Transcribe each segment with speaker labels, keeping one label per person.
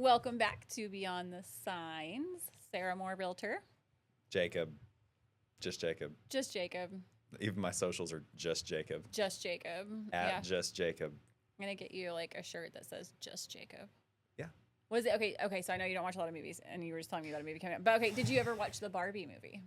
Speaker 1: Welcome back to Beyond the Signs. Sarah Moore, realtor.
Speaker 2: Jacob. Just Jacob.
Speaker 1: Just Jacob.
Speaker 2: Even my socials are just Jacob.
Speaker 1: Just Jacob.
Speaker 2: At just Jacob.
Speaker 1: I'm going to get you like a shirt that says just Jacob.
Speaker 2: Yeah.
Speaker 1: Was it? Okay, so I know you don't watch a lot of movies, and you were just telling me about a movie coming up. But okay, did you ever watch the Barbie movie?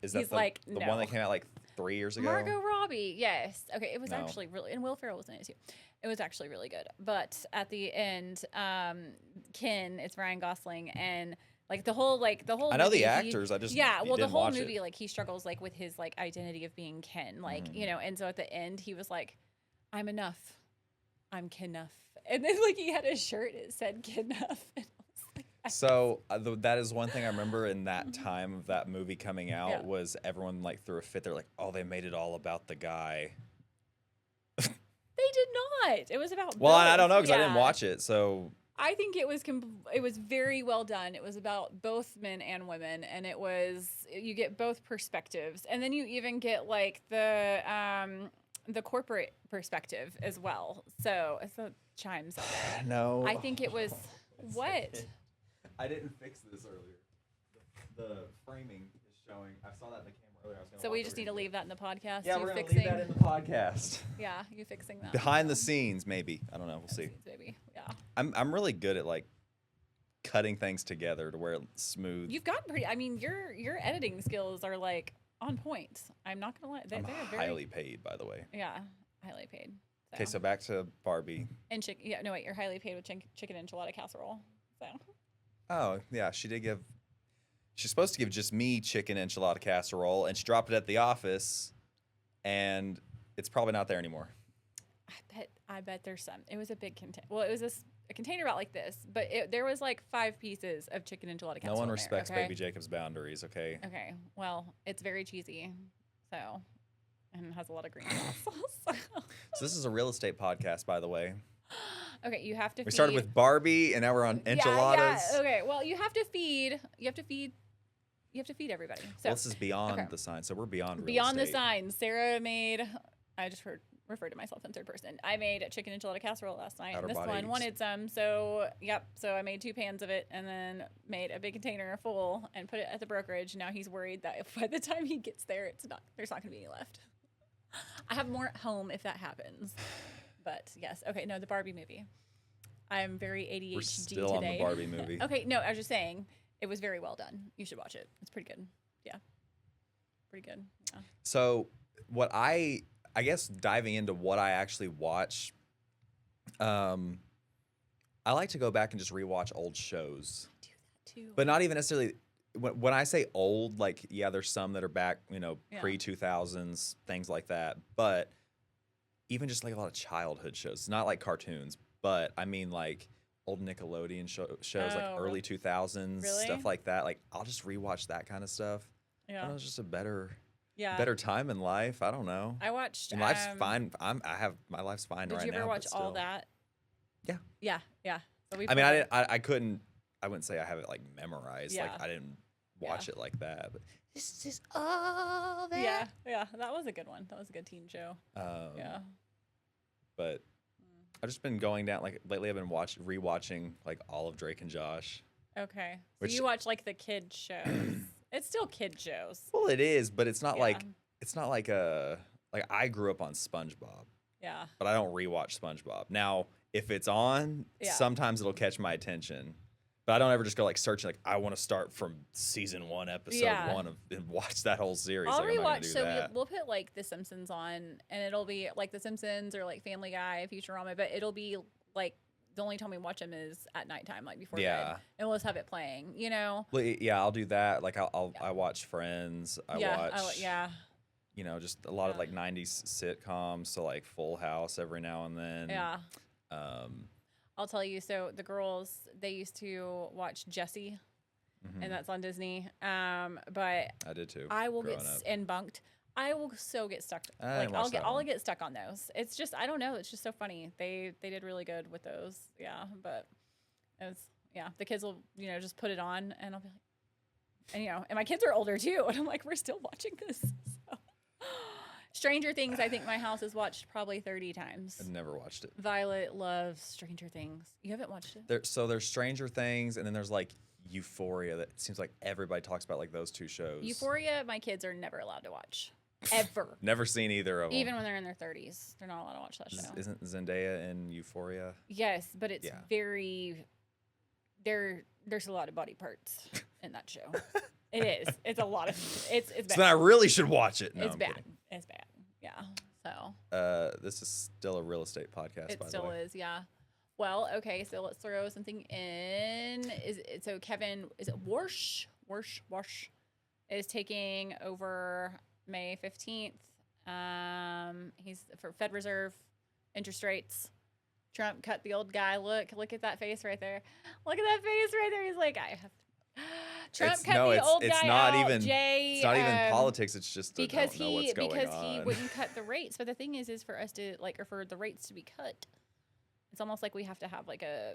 Speaker 2: Is that the one that came out like 3 years ago?
Speaker 1: Margot Robbie, yes. Okay, it was actually really, and Will Ferrell was in it too. It was actually really good. But at the end, Ken, it's Ryan Gosling, and like the whole
Speaker 2: I know
Speaker 1: movie,
Speaker 2: the actors. I just
Speaker 1: the whole
Speaker 2: watch
Speaker 1: movie,
Speaker 2: it.
Speaker 1: like he struggles like with his like identity of being Ken, like and so at the end he was like, "I'm enough, I'm Kenuff," and then like he had a shirt that said Kenuff.
Speaker 2: So that is one thing I remember in that time of that movie coming out was everyone like threw a fit. They're like, "Oh, they made it all about the guy."
Speaker 1: They did not. It was about.
Speaker 2: Well,
Speaker 1: both.
Speaker 2: I don't know because I didn't watch it, so.
Speaker 1: I think it was very well done. It was about both men and women, and you get both perspectives, and then you even get like the corporate perspective as well. So it's the chimes up there.
Speaker 2: No.
Speaker 1: I think it was what.
Speaker 2: I didn't fix this earlier. The framing is showing. I saw that in the camera earlier.
Speaker 1: So we just need to leave that in the podcast.
Speaker 2: Yeah, we're going to leave that in the podcast.
Speaker 1: Yeah, you fixing that.
Speaker 2: Behind the scenes, maybe. I don't know. We'll see.
Speaker 1: Maybe. Yeah.
Speaker 2: I'm really good at like cutting things together to where it's smooth.
Speaker 1: You've gotten pretty. I mean, your editing skills are like on point. I'm not gonna lie.
Speaker 2: I'm highly paid, by the way.
Speaker 1: Yeah, highly paid.
Speaker 2: Okay, so back to Barbie.
Speaker 1: And chicken. Yeah, no wait. You're highly paid with chicken enchilada casserole. So.
Speaker 2: Oh yeah, she did give. She's supposed to give just me chicken enchilada casserole, and she dropped it at the office, and it's probably not there anymore.
Speaker 1: I bet there's some. It was a big container. Well, it was a container about like this, but there was like 5 pieces of chicken enchilada casserole.
Speaker 2: No one respects
Speaker 1: there, okay?
Speaker 2: Baby Jacob's boundaries. Okay.
Speaker 1: Okay. Well, it's very cheesy, and it has a lot of green sauce.
Speaker 2: So this is a real estate podcast, by the way.
Speaker 1: Okay, you have to.
Speaker 2: We started with Barbie, and now we're on enchiladas.
Speaker 1: Yeah. Okay. Well, you have to feed. You have to feed everybody. So
Speaker 2: well, this is beyond the signs. So we're beyond real
Speaker 1: beyond
Speaker 2: estate.
Speaker 1: the signs. Sarah made. I just referred to myself in third person. I made a chicken enchilada casserole last night, and this one wanted some. So So I made 2 pans of it, and then made a big container full and put it at the brokerage. Now he's worried that by the time he gets there, there's not going to be any left. I have more at home if that happens. But yes, okay, no, the Barbie movie. I'm very ADHD
Speaker 2: We're still
Speaker 1: today.
Speaker 2: on the Barbie movie.
Speaker 1: Okay, no, I was just saying it was very well done. You should watch it. It's pretty good. Yeah, pretty good. Yeah.
Speaker 2: So what I guess diving into what I actually watch, I like to go back and just rewatch old shows.
Speaker 1: I do that too.
Speaker 2: But not even necessarily. When I say old, like there's some that are back, pre-2000s, things like that. But even just like a lot of childhood shows, not like cartoons, but I mean like old Nickelodeon shows, like early 2000s, stuff like that. Like I'll just rewatch that kind of stuff. Yeah, I don't know, it's just a better time in life. I don't know.
Speaker 1: I watched.
Speaker 2: And life's fine. My life's fine right now.
Speaker 1: Did you ever watch All That?
Speaker 2: Yeah.
Speaker 1: Yeah. So
Speaker 2: I mean, I couldn't. I wouldn't say I have it like memorized. Yeah. Like I didn't watch it like that. But this is all that.
Speaker 1: Yeah. That was a good one. That was a good teen show. Yeah.
Speaker 2: But I've just been going down, like lately I've been rewatching like all of Drake and Josh.
Speaker 1: Okay. So you watch like the kid shows. It's still kid shows.
Speaker 2: Well, it is, but it's not like I grew up on SpongeBob.
Speaker 1: Yeah.
Speaker 2: But I don't rewatch SpongeBob. Now, if it's on, sometimes it'll catch my attention. But I don't ever just go like searching like I want to start from season 1, episode 1 and watch that whole series.
Speaker 1: I'll
Speaker 2: like,
Speaker 1: rewatch. So we'll put like The Simpsons on, and it'll be like The Simpsons or like Family Guy, Futurama, but it'll be like the only time we watch them is at nighttime, like before bed, and we'll just have it playing.
Speaker 2: Well, yeah, I'll do that. Like I watch Friends. I watch. Just a lot of like 90s sitcoms. So like Full House every now and then.
Speaker 1: Yeah. I'll tell you, so the girls, they used to watch Jessie, and that's on Disney. But
Speaker 2: I did too.
Speaker 1: I will and Bunked. I will so get stuck. I'll get stuck on those. It's just I don't know. It's just so funny. They did really good with those. Yeah, but it's the kids will just put it on, and I'll be like, and my kids are older too, and I'm like, we're still watching this. So. Stranger Things, I think my house has watched probably 30 times.
Speaker 2: I've never watched it.
Speaker 1: Violet loves Stranger Things. You haven't watched it?
Speaker 2: There's Stranger Things, and then there's like Euphoria that seems like everybody talks about, like those two shows.
Speaker 1: Euphoria, my kids are never allowed to watch. Ever.
Speaker 2: Never seen either of them.
Speaker 1: Even when they're in their 30s, they're not allowed to watch that show.
Speaker 2: Isn't Zendaya in Euphoria?
Speaker 1: Yes, but it's very... There's a lot of body parts in that show. It is. It's a lot of... It's bad.
Speaker 2: So then I really should watch it. No,
Speaker 1: it's
Speaker 2: I'm
Speaker 1: bad.
Speaker 2: kidding.
Speaker 1: It's bad. Yeah. So...
Speaker 2: This is still a real estate podcast,
Speaker 1: it
Speaker 2: by the
Speaker 1: still
Speaker 2: way.
Speaker 1: is, yeah. Well, okay, so let's throw something in. So Kevin, is it Warsh is taking over May 15th. He's for Fed Reserve interest rates. Trump cut the old guy. Look at that face right there. Look at that face right there. He's like, I have to. Trump cut the old guy out.
Speaker 2: It's not even politics. It's just
Speaker 1: because
Speaker 2: I don't know what's going on.
Speaker 1: He wouldn't cut the rates. But the thing is for us to or for the rates to be cut, it's almost like we have to have like a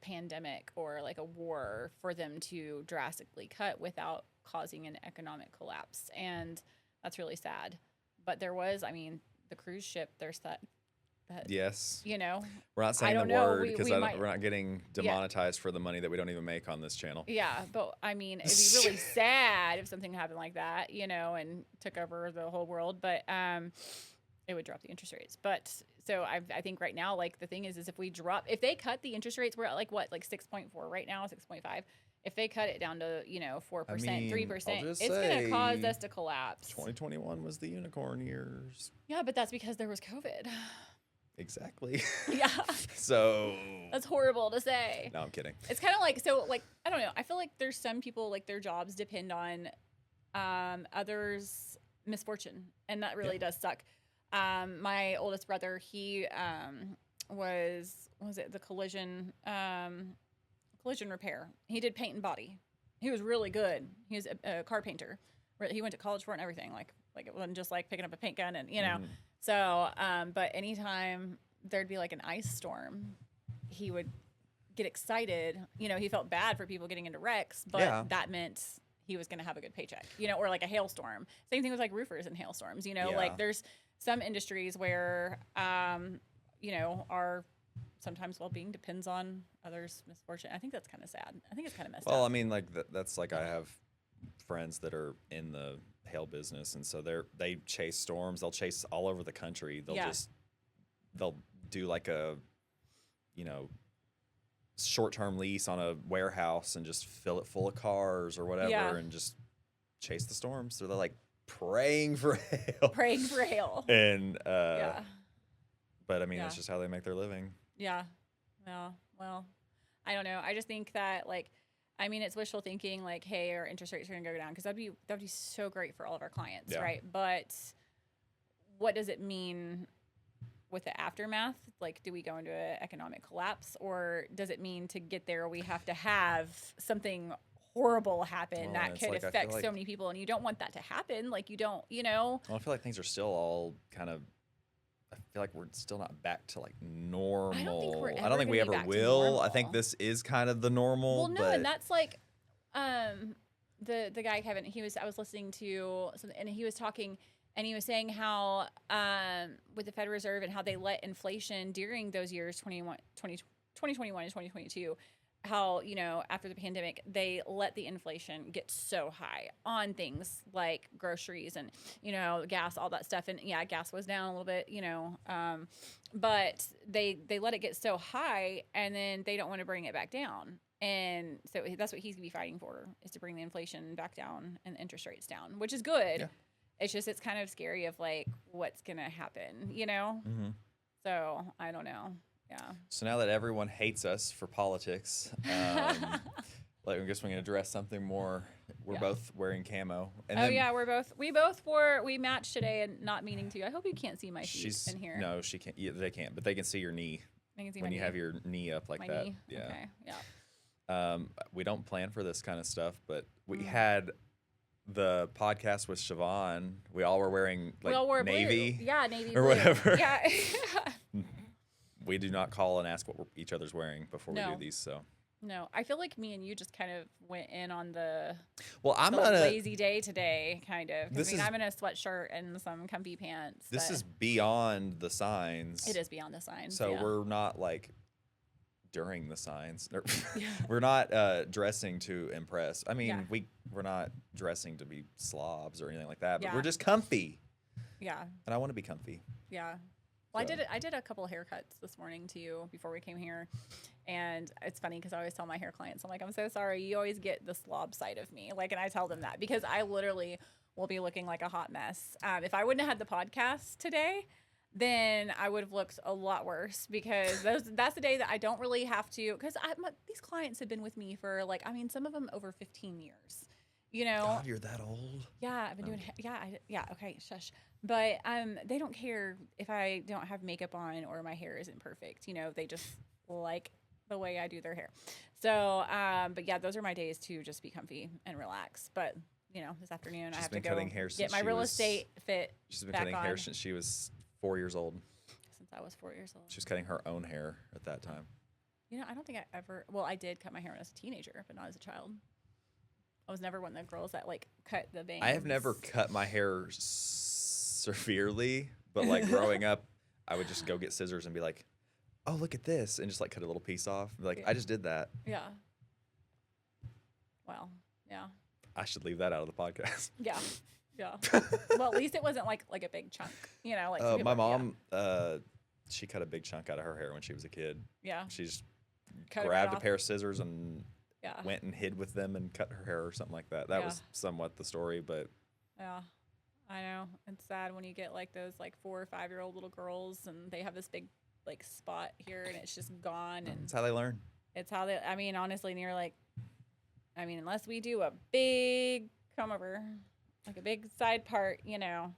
Speaker 1: pandemic or like a war for them to drastically cut without causing an economic collapse. And that's really sad. But there was, the cruise ship, there's that
Speaker 2: yes.
Speaker 1: You know.
Speaker 2: We're not saying the word because we're not getting demonetized for the money that we don't even make on this channel.
Speaker 1: Yeah, but it'd be really sad if something happened like that, and took over the whole world. But it would drop the interest rates. But so I think right now, like the thing is if they cut the interest rates, we're at like 6.4 right now, 6.5. If they cut it down to 4%, 3%, it's going to cause us to collapse.
Speaker 2: 2021 was the unicorn years.
Speaker 1: Yeah, but that's because there was COVID.
Speaker 2: Exactly.
Speaker 1: Yeah.
Speaker 2: So
Speaker 1: that's horrible to say.
Speaker 2: No, I'm kidding.
Speaker 1: It's kind of like I don't know. I feel like there's some people like their jobs depend on others' misfortune, and that really does suck. My oldest brother, he was it the collision repair. He did paint and body. He was really good. He was a car painter. He went to college for it and everything. Like it wasn't just like picking up a paint gun and So, but anytime there'd be like an ice storm, he would get excited. He felt bad for people getting into wrecks, but that meant he was going to have a good paycheck. Or like a hailstorm. Same thing with like roofers and hailstorms. Like there's some industries where our sometimes well-being depends on others' misfortune. I think that's kind of sad. I think it's kind of messed up.
Speaker 2: Well, like that's like I have friends that are in the hail business, and so they chase storms. They'll chase all over the country. They'll do like a short-term lease on a warehouse and just fill it full of cars or whatever and just chase the storms. So they're like praying for hail. And but that's just how they make their living.
Speaker 1: Yeah. Well, I don't know. I just think that it's wishful thinking, like, hey, our interest rates are going to go down, because that'd be so great for all of our clients, right? But what does it mean with the aftermath? Like, do we go into an economic collapse, or does it mean to get there we have to have something horrible happen that could affect so many people, and you don't want that to happen? Like, you don't, Well,
Speaker 2: I feel like things are still all kind of. I feel like we're still not back to like normal.
Speaker 1: I don't think
Speaker 2: we ever will. I think this is kind of the normal.
Speaker 1: Well, no, and that's like, the guy Kevin. I was listening to something, and he was talking, and he was saying how with the Federal Reserve and how they let inflation during those years 2021 and 2022. How, after the pandemic, they let the inflation get so high on things like groceries and, gas, all that stuff. And gas was down a little bit, but they let it get so high, and then they don't want to bring it back down. And so that's what he's going to be fighting for, is to bring the inflation back down and the interest rates down, which is good. Yeah. It's kind of scary of like what's going to happen,
Speaker 2: Mm-hmm.
Speaker 1: So I don't know. Yeah.
Speaker 2: So now that everyone hates us for politics, I guess we're going to address something more. We're both wearing camo. And we matched today, and not meaning to. I hope you can't see my feet in here. No, she can't. Yeah, they can't, but they can see your knee.
Speaker 1: They can see
Speaker 2: when
Speaker 1: my
Speaker 2: you
Speaker 1: knee.
Speaker 2: have your knee up like
Speaker 1: my
Speaker 2: that.
Speaker 1: Knee.
Speaker 2: Yeah.
Speaker 1: Okay. Yeah.
Speaker 2: We don't plan for this kind of stuff, but we had the podcast with Siobhan. We all were wearing navy.
Speaker 1: Blue. Yeah, navy
Speaker 2: or
Speaker 1: blue.
Speaker 2: whatever.
Speaker 1: Yeah.
Speaker 2: We do not call and ask what each other's wearing before we do these. So
Speaker 1: No, I feel like me and you just kind of went in on the
Speaker 2: I'm
Speaker 1: the
Speaker 2: gonna
Speaker 1: lazy day today, kind of.
Speaker 2: This is
Speaker 1: I'm in a sweatshirt and some comfy pants.
Speaker 2: this is beyond the signs.
Speaker 1: It is beyond the signs.
Speaker 2: So
Speaker 1: yeah.
Speaker 2: we're not like during the signs.
Speaker 1: Yeah.
Speaker 2: We're not dressing to impress. I mean,
Speaker 1: Yeah.
Speaker 2: we're not dressing to be slobs or anything like that. But
Speaker 1: Yeah.
Speaker 2: we're just comfy,
Speaker 1: Yeah.
Speaker 2: and I want to be comfy.
Speaker 1: Yeah. Well,
Speaker 2: So.
Speaker 1: I did a couple of haircuts this morning too before we came here, and it's funny because I always tell my hair clients, I'm like, I'm so sorry, you always get the slob side of me, like, and I tell them that because I literally will be looking like a hot mess. If I wouldn't have had the podcast today, then I would have looked a lot worse because that's the day that I don't really have to, because these clients have been with me for like, I mean, some of them over 15 years. You know,
Speaker 2: God, you're that old.
Speaker 1: Yeah, I've been doing. Yeah. Okay, shush. But they don't care if I don't have makeup on or my hair isn't perfect. You know, they just like the way I do their hair. So, but yeah, those are my days to just be comfy and relax. But you know, this afternoon I have to go get my real estate fit.
Speaker 2: She's been cutting hair since she was 4 years old.
Speaker 1: Since I was 4 years old.
Speaker 2: She was cutting her own hair at that time.
Speaker 1: You know, I don't think I ever. Well, I did cut my hair when I was a teenager, but not as a child. I was never one of the girls that like cut the bangs.
Speaker 2: I have never cut my hair severely, but like growing up, I would just go get scissors and be like, "Oh, look at this," and just like cut a little piece off. Like, yeah. I just did that.
Speaker 1: Yeah. Well, yeah.
Speaker 2: I should leave that out of the podcast.
Speaker 1: Yeah. Yeah. Well, at least it wasn't like a big chunk, you know. Like
Speaker 2: my mom, she cut a big chunk out of her hair when she was a kid.
Speaker 1: Yeah.
Speaker 2: She just grabbed a pair of scissors and went and hid with them and cut her hair or something like that. That was somewhat the story, but
Speaker 1: yeah, I know it's sad when you get like those like 4 or 5 year old little girls and they have this big like spot here and it's just gone. And
Speaker 2: it's how they learn.
Speaker 1: It's how they. I mean, honestly, and you're like, I mean, unless we do a big come over, like a big side part, you know.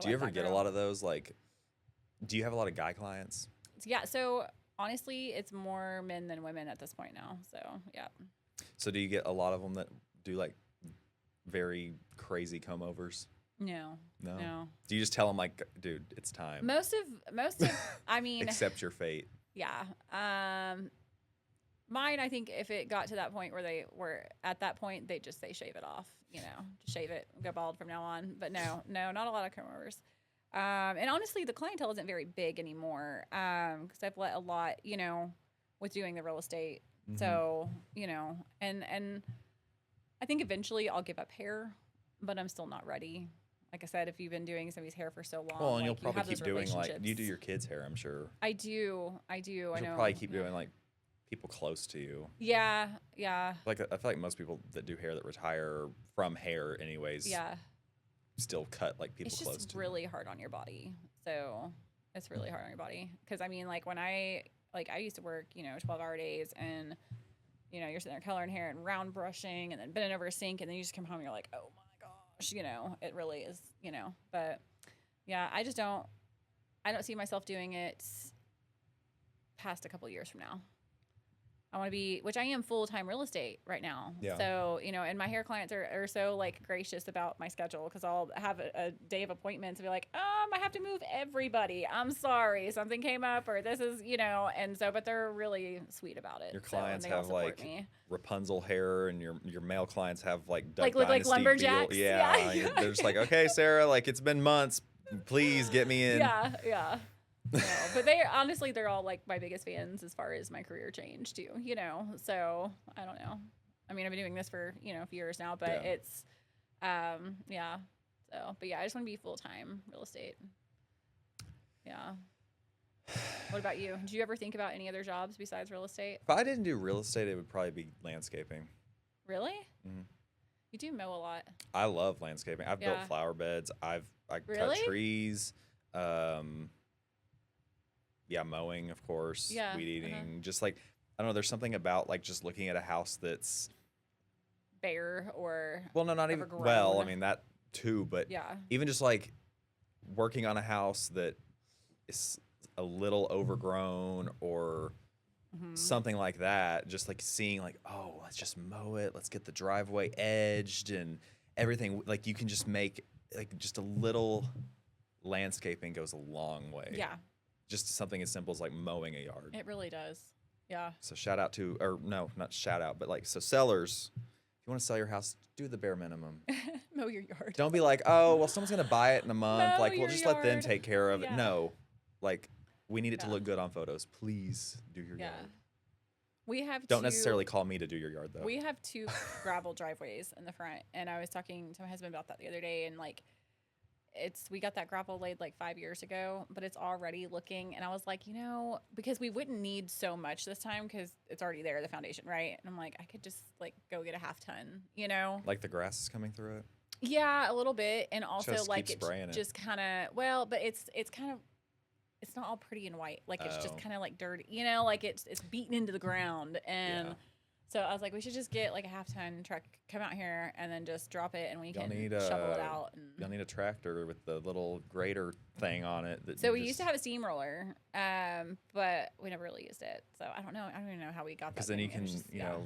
Speaker 2: Do you ever get a lot of those? Like, do you have a lot of guy clients?
Speaker 1: Yeah. So honestly, it's more men than women at this point now. So, yeah.
Speaker 2: So do you get a lot of them that do like very crazy come overs?
Speaker 1: No.
Speaker 2: Do you just tell them like, dude, it's time?
Speaker 1: Most of, I mean,
Speaker 2: accept your fate.
Speaker 1: Yeah. Mine, I think if it got to that point where they were at that point, they'd just say shave it off, you know, just shave it, go bald from now on. But no, not a lot of come overs. And honestly, the clientele isn't very big anymore because I've let a lot, you know, with doing the real estate. Mm-hmm. So, you know, and I think eventually I'll give up hair, but I'm still not ready. Like I said, if you've been doing somebody's hair for so long,
Speaker 2: well, and you'll probably keep doing like you do your kids' hair, I'm sure.
Speaker 1: I do. You'll
Speaker 2: probably keep doing like people close to you.
Speaker 1: Yeah.
Speaker 2: Like I feel like most people that do hair that retire from hair, anyways.
Speaker 1: Yeah.
Speaker 2: Still cut like people close to.
Speaker 1: It's just really hard on your body. So it's really hard on your body because I mean, like when I used to work, you know, 12-hour days, and you know, you're sitting there coloring hair and round brushing, and then bending over a sink, and then you just come home and you're like, oh my gosh, you know, it really is, you know. But yeah, I don't see myself doing it past a couple years from now. I want to be, which I am full-time real estate right now.
Speaker 2: Yeah.
Speaker 1: So, you know, and my hair clients are so like gracious about my schedule because I'll have a day of appointments and be like, I have to move everybody. I'm sorry. Something came up or this is, you know, and so, but they're really sweet about it.
Speaker 2: Your clients have like Rapunzel hair and your male clients have like Duck
Speaker 1: like look like lumberjacks.
Speaker 2: Beetle. Yeah. They're just like, okay, Sarah, like it's been months. Please get me in.
Speaker 1: Yeah. No, but they're all like my biggest fans as far as my career change too, you know. So I don't know. I mean, I've been doing this for, you know, a few years now, but it's yeah. So but yeah, I just want to be full-time real estate. Yeah. What about you? Did you ever think about any other jobs besides real estate?
Speaker 2: If I didn't do real estate, it would probably be landscaping.
Speaker 1: Really?
Speaker 2: Mm-hmm.
Speaker 1: You do mow a lot.
Speaker 2: I love landscaping. I've built flower beds. I cut trees. Mowing, of course, weed eating, just like, I don't know, there's something about like just looking at a house that's
Speaker 1: bare or
Speaker 2: well, no, not even, well, I mean that too, but even just like working on a house that is a little overgrown or something like that, just like seeing like, oh, let's just mow it, let's get the driveway edged and everything, like you can just make like just a little landscaping goes a long way.
Speaker 1: Yeah.
Speaker 2: Just something as simple as like mowing a yard.
Speaker 1: It really does. Yeah.
Speaker 2: So shout out to, or no, not shout out, but like, so sellers, if you want to sell your house, do the bare minimum.
Speaker 1: Mow your yard.
Speaker 2: Don't be like, oh, well, someone's going to buy it in a month.
Speaker 1: Mow
Speaker 2: Like, we'll
Speaker 1: your
Speaker 2: just let them
Speaker 1: yard.
Speaker 2: take care of it.
Speaker 1: Yeah.
Speaker 2: No. Like, we need it to look good on photos. Please do your yard.
Speaker 1: We have
Speaker 2: Don't necessarily call me to do your yard, though.
Speaker 1: We have 2 gravel driveways in the front, and I was talking to my husband about that the other day, and like, we got that gravel laid like 5 years ago, but it's already looking, and I was like, because we wouldn't need so much this time because it's already there, the foundation, right? And I'm like, I could just like go get a half ton, Like the grass is coming through it? Yeah, a little bit, and also
Speaker 2: just
Speaker 1: like it's just kind of, but it's kind of, it's not all pretty and white. Like, it's just kind of like dirty, like it's beaten into the ground. And so I was like, we should just get like a half-ton truck, come out here, and then just drop it, and we can shovel it out. And
Speaker 2: y'all need a tractor with the little grater thing on it.
Speaker 1: So we used to have a steamroller, but we never really used it. So I don't know. I don't even know how we got that.
Speaker 2: Because then you can,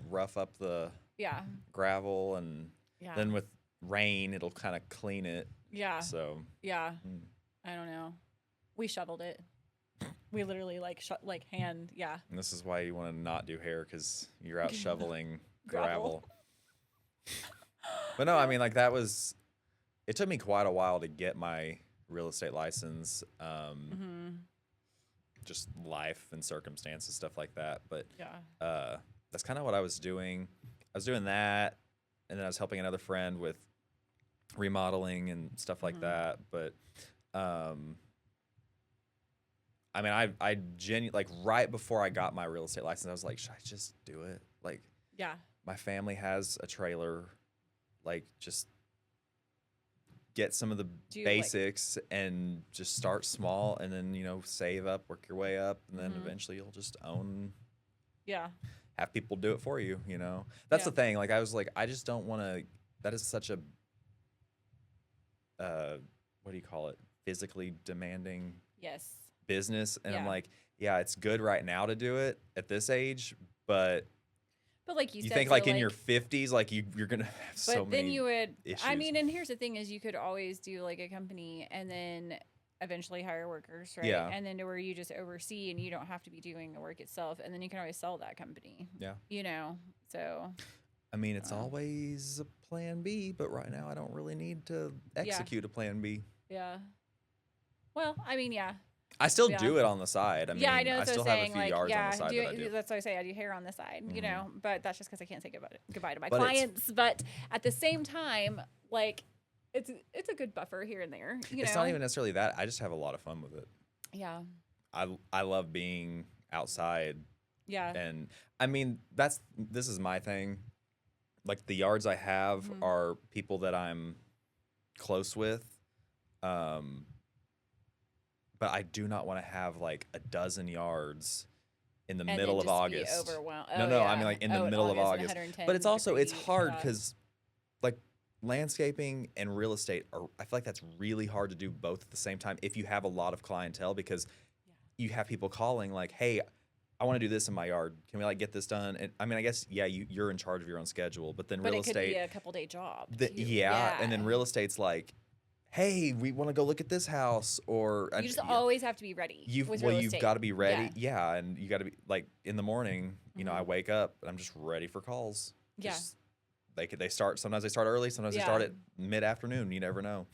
Speaker 2: rough up the gravel, and then with rain, it'll kind of clean it.
Speaker 1: Yeah.
Speaker 2: So.
Speaker 1: Yeah. I don't know. We shoveled it. We literally hand. Yeah.
Speaker 2: And this is why you want to not do hair, because you're out shoveling gravel. But no, I mean, like, it took me quite a while to get my real estate license. Just life and circumstances, stuff like that. But that's kind of what I was doing. I was doing that, and then I was helping another friend with remodeling and stuff like that. But I mean, I genuinely, like, right before I got my real estate license, I was like, should I just do it? Like, my family has a trailer. Like, just get some of the basics and just start small, and then, save up, work your way up, and then eventually you'll just own. Yeah. Have people do it for you, That's the thing. Like, I was like, I just don't want to, that is such a, what do you call it? Physically demanding.
Speaker 1: Yes.
Speaker 2: Business. And I'm like, it's good right now to do it at this age, but
Speaker 1: like you said,
Speaker 2: think like in your 50s, like you're gonna have so many. But then you would issues.
Speaker 1: I mean, and here's the thing is, you could always do like a company and then eventually hire workers, right? Yeah. And then to where you just oversee and you don't have to be doing the work itself, and then you can always sell that company. Yeah. So
Speaker 2: I mean, it's always a plan B, but right now I don't really need to execute a plan B.
Speaker 1: Yeah. Well, I mean,
Speaker 2: I still do it on the side. I mean,
Speaker 1: I know.
Speaker 2: I still have a few yards on the side that I do.
Speaker 1: That's what I say. I do hair on the side, but that's just because I can't say goodbye to my clients. But at the same time, like, it's a good buffer here and there.
Speaker 2: It's not even necessarily that. I just have a lot of fun with it.
Speaker 1: Yeah.
Speaker 2: I love being outside.
Speaker 1: Yeah.
Speaker 2: And I mean, this is my thing. Like, the yards I have are people that I'm close with. But I do not want to have like a dozen yards in the middle of August. No, I mean, like, in the middle of August. But it's also, it's hard because like landscaping and real estate I feel like that's really hard to do both at the same time if you have a lot of clientele, because you have people calling like, hey, I want to do this in my yard. Can we like get this done? And I mean, I guess, you're in charge of your own schedule, but then real estate. But it could
Speaker 1: be a couple-day job.
Speaker 2: And then real estate's like, hey, we want to go look at this house, or
Speaker 1: you just always have to be ready.
Speaker 2: You've got to be ready, and you got to be like in the morning. I wake up and I'm just ready for calls. They start. Sometimes they start early. Sometimes they start at mid-afternoon. You never know.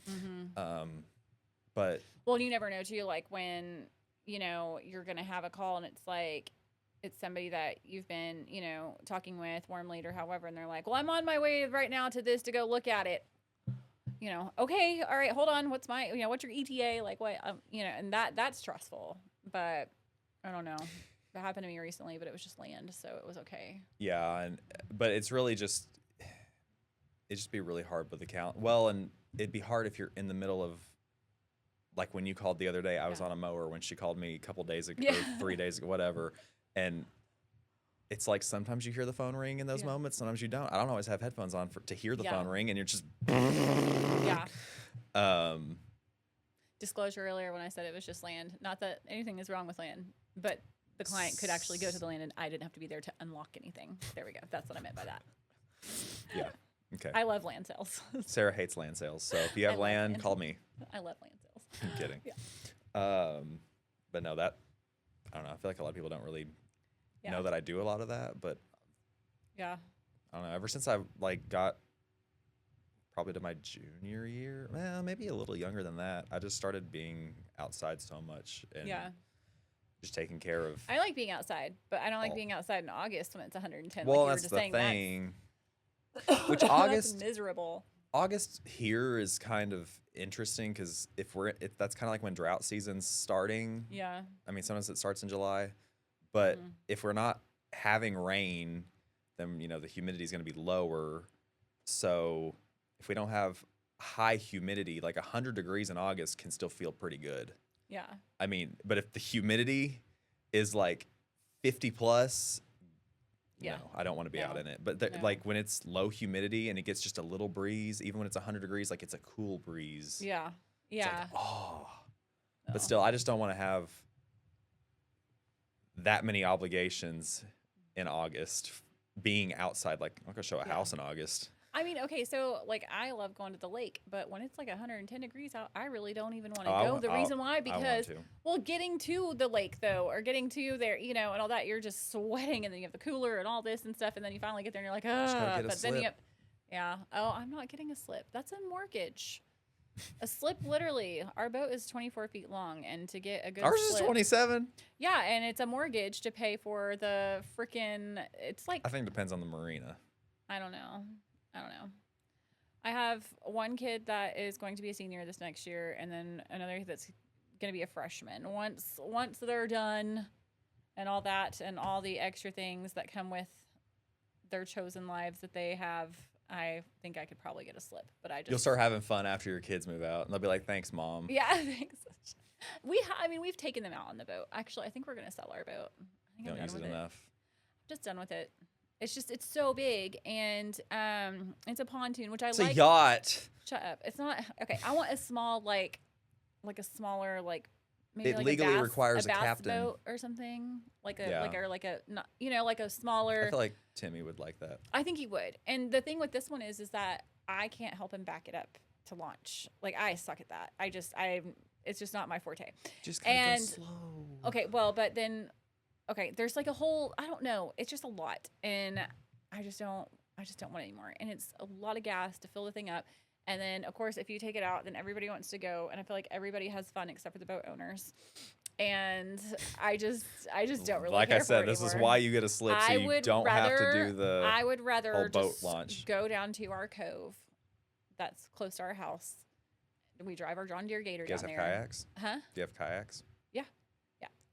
Speaker 2: But
Speaker 1: you never know too. Like when you're gonna have a call and it's like it's somebody that you've been talking with warmly or however, and they're like, well, I'm on my way right now to this to go look at it. Okay, all right, hold on. What's my, what's your ETA? Like what, and that's stressful, but I don't know. That happened to me recently, but it was just land, so it was okay.
Speaker 2: Yeah. But it's really just, it'd just be really hard with the count. Well, and it'd be hard if you're in the middle of, like when you called the other day, I was on a mower when she called me a couple days ago, or 3 days ago, whatever. And it's like sometimes you hear the phone ring in those moments, sometimes you don't. I don't always have headphones on to hear the phone ring, and you're just
Speaker 1: Disclosure earlier when I said it was just land. Not that anything is wrong with land, but the client could actually go to the land and I didn't have to be there to unlock anything. There we go. That's what I meant by that.
Speaker 2: Yeah. Okay.
Speaker 1: I love land sales.
Speaker 2: Sarah hates land sales, so if you have land, call me.
Speaker 1: I love land sales.
Speaker 2: I'm kidding.
Speaker 1: Yeah.
Speaker 2: But no, I don't know. I feel like a lot of people don't really know that I do a lot of that, but
Speaker 1: yeah,
Speaker 2: I don't know. Ever since I like got probably to my junior year, well, maybe a little younger than that, I just started being outside so much and just taking care of.
Speaker 1: I like being outside, but I don't like being outside in August when it's 110.
Speaker 2: Well,
Speaker 1: like
Speaker 2: that's the thing. Which
Speaker 1: August that's miserable.
Speaker 2: August here is kind of interesting because if that's kind of like when drought season's starting.
Speaker 1: Yeah.
Speaker 2: I mean, sometimes it starts in July, but if we're not having rain, then the humidity is going to be lower. So if we don't have high humidity, like 100 degrees in August can still feel pretty good.
Speaker 1: Yeah.
Speaker 2: I mean, but if the humidity is like 50 plus, no, I don't want to be out in it. But like when it's low humidity and it gets just a little breeze, even when it's 100 degrees, like it's a cool breeze.
Speaker 1: Yeah. Yeah.
Speaker 2: It's like, But still, I just don't want to have that many obligations in August being outside. Like, I'm not going to show a house in August.
Speaker 1: I mean, okay, so like I love going to the lake, but when it's like 110 degrees out, I really don't even want to go. The reason why, because getting to the lake though, or getting to there, and all that, you're just sweating, and then you have the cooler and all this and stuff, and then you finally get there and you're like, but then you have, I'm not getting a slip. That's a mortgage. A slip, literally. Our boat is 24 feet long, and to get a good
Speaker 2: Ours is 27.
Speaker 1: Yeah, and it's a mortgage to pay for the freaking. It's like
Speaker 2: I think it depends on the marina.
Speaker 1: I don't know. I have one kid that is going to be a senior this next year, and then another that's going to be a freshman. Once they're done and all that and all the extra things that come with their chosen lives that they have, I think I could probably get a slip. But
Speaker 2: You'll start having fun after your kids move out, and they'll be like, "Thanks, Mom."
Speaker 1: Yeah, thanks. We've taken them out on the boat. Actually, I think we're going to sell our boat.
Speaker 2: You don't use it enough.
Speaker 1: I'm just done with it. It's so big, and it's a pontoon, which I like.
Speaker 2: It's a yacht.
Speaker 1: Shut up. It's not okay. I want a small, like a smaller, like maybe
Speaker 2: it
Speaker 1: like
Speaker 2: legally
Speaker 1: a
Speaker 2: requires a
Speaker 1: bass
Speaker 2: captain
Speaker 1: boat or something, like a not, like a smaller.
Speaker 2: I feel like Timmy would like that.
Speaker 1: I think he would. And the thing with this one is that I can't help him back it up to launch. Like I suck at that. It's just not my forte.
Speaker 2: Just kind of go slow.
Speaker 1: Okay, well, but then. Okay, there's like a whole, I don't know, it's just a lot, and I just don't want it anymore, and it's a lot of gas to fill the thing up, and then, of course, if you take it out, then everybody wants to go, and I feel like everybody has fun except for the boat owners, and I just don't really
Speaker 2: like
Speaker 1: care
Speaker 2: I said,
Speaker 1: for it
Speaker 2: this
Speaker 1: anymore.
Speaker 2: is why you get a slip, so you don't have to do the
Speaker 1: I would rather
Speaker 2: whole boat
Speaker 1: just
Speaker 2: launch.
Speaker 1: Go down to our cove that's close to our house. We drive our John Deere Gator down there.
Speaker 2: You guys have kayaks?
Speaker 1: Huh?
Speaker 2: Do you have kayaks?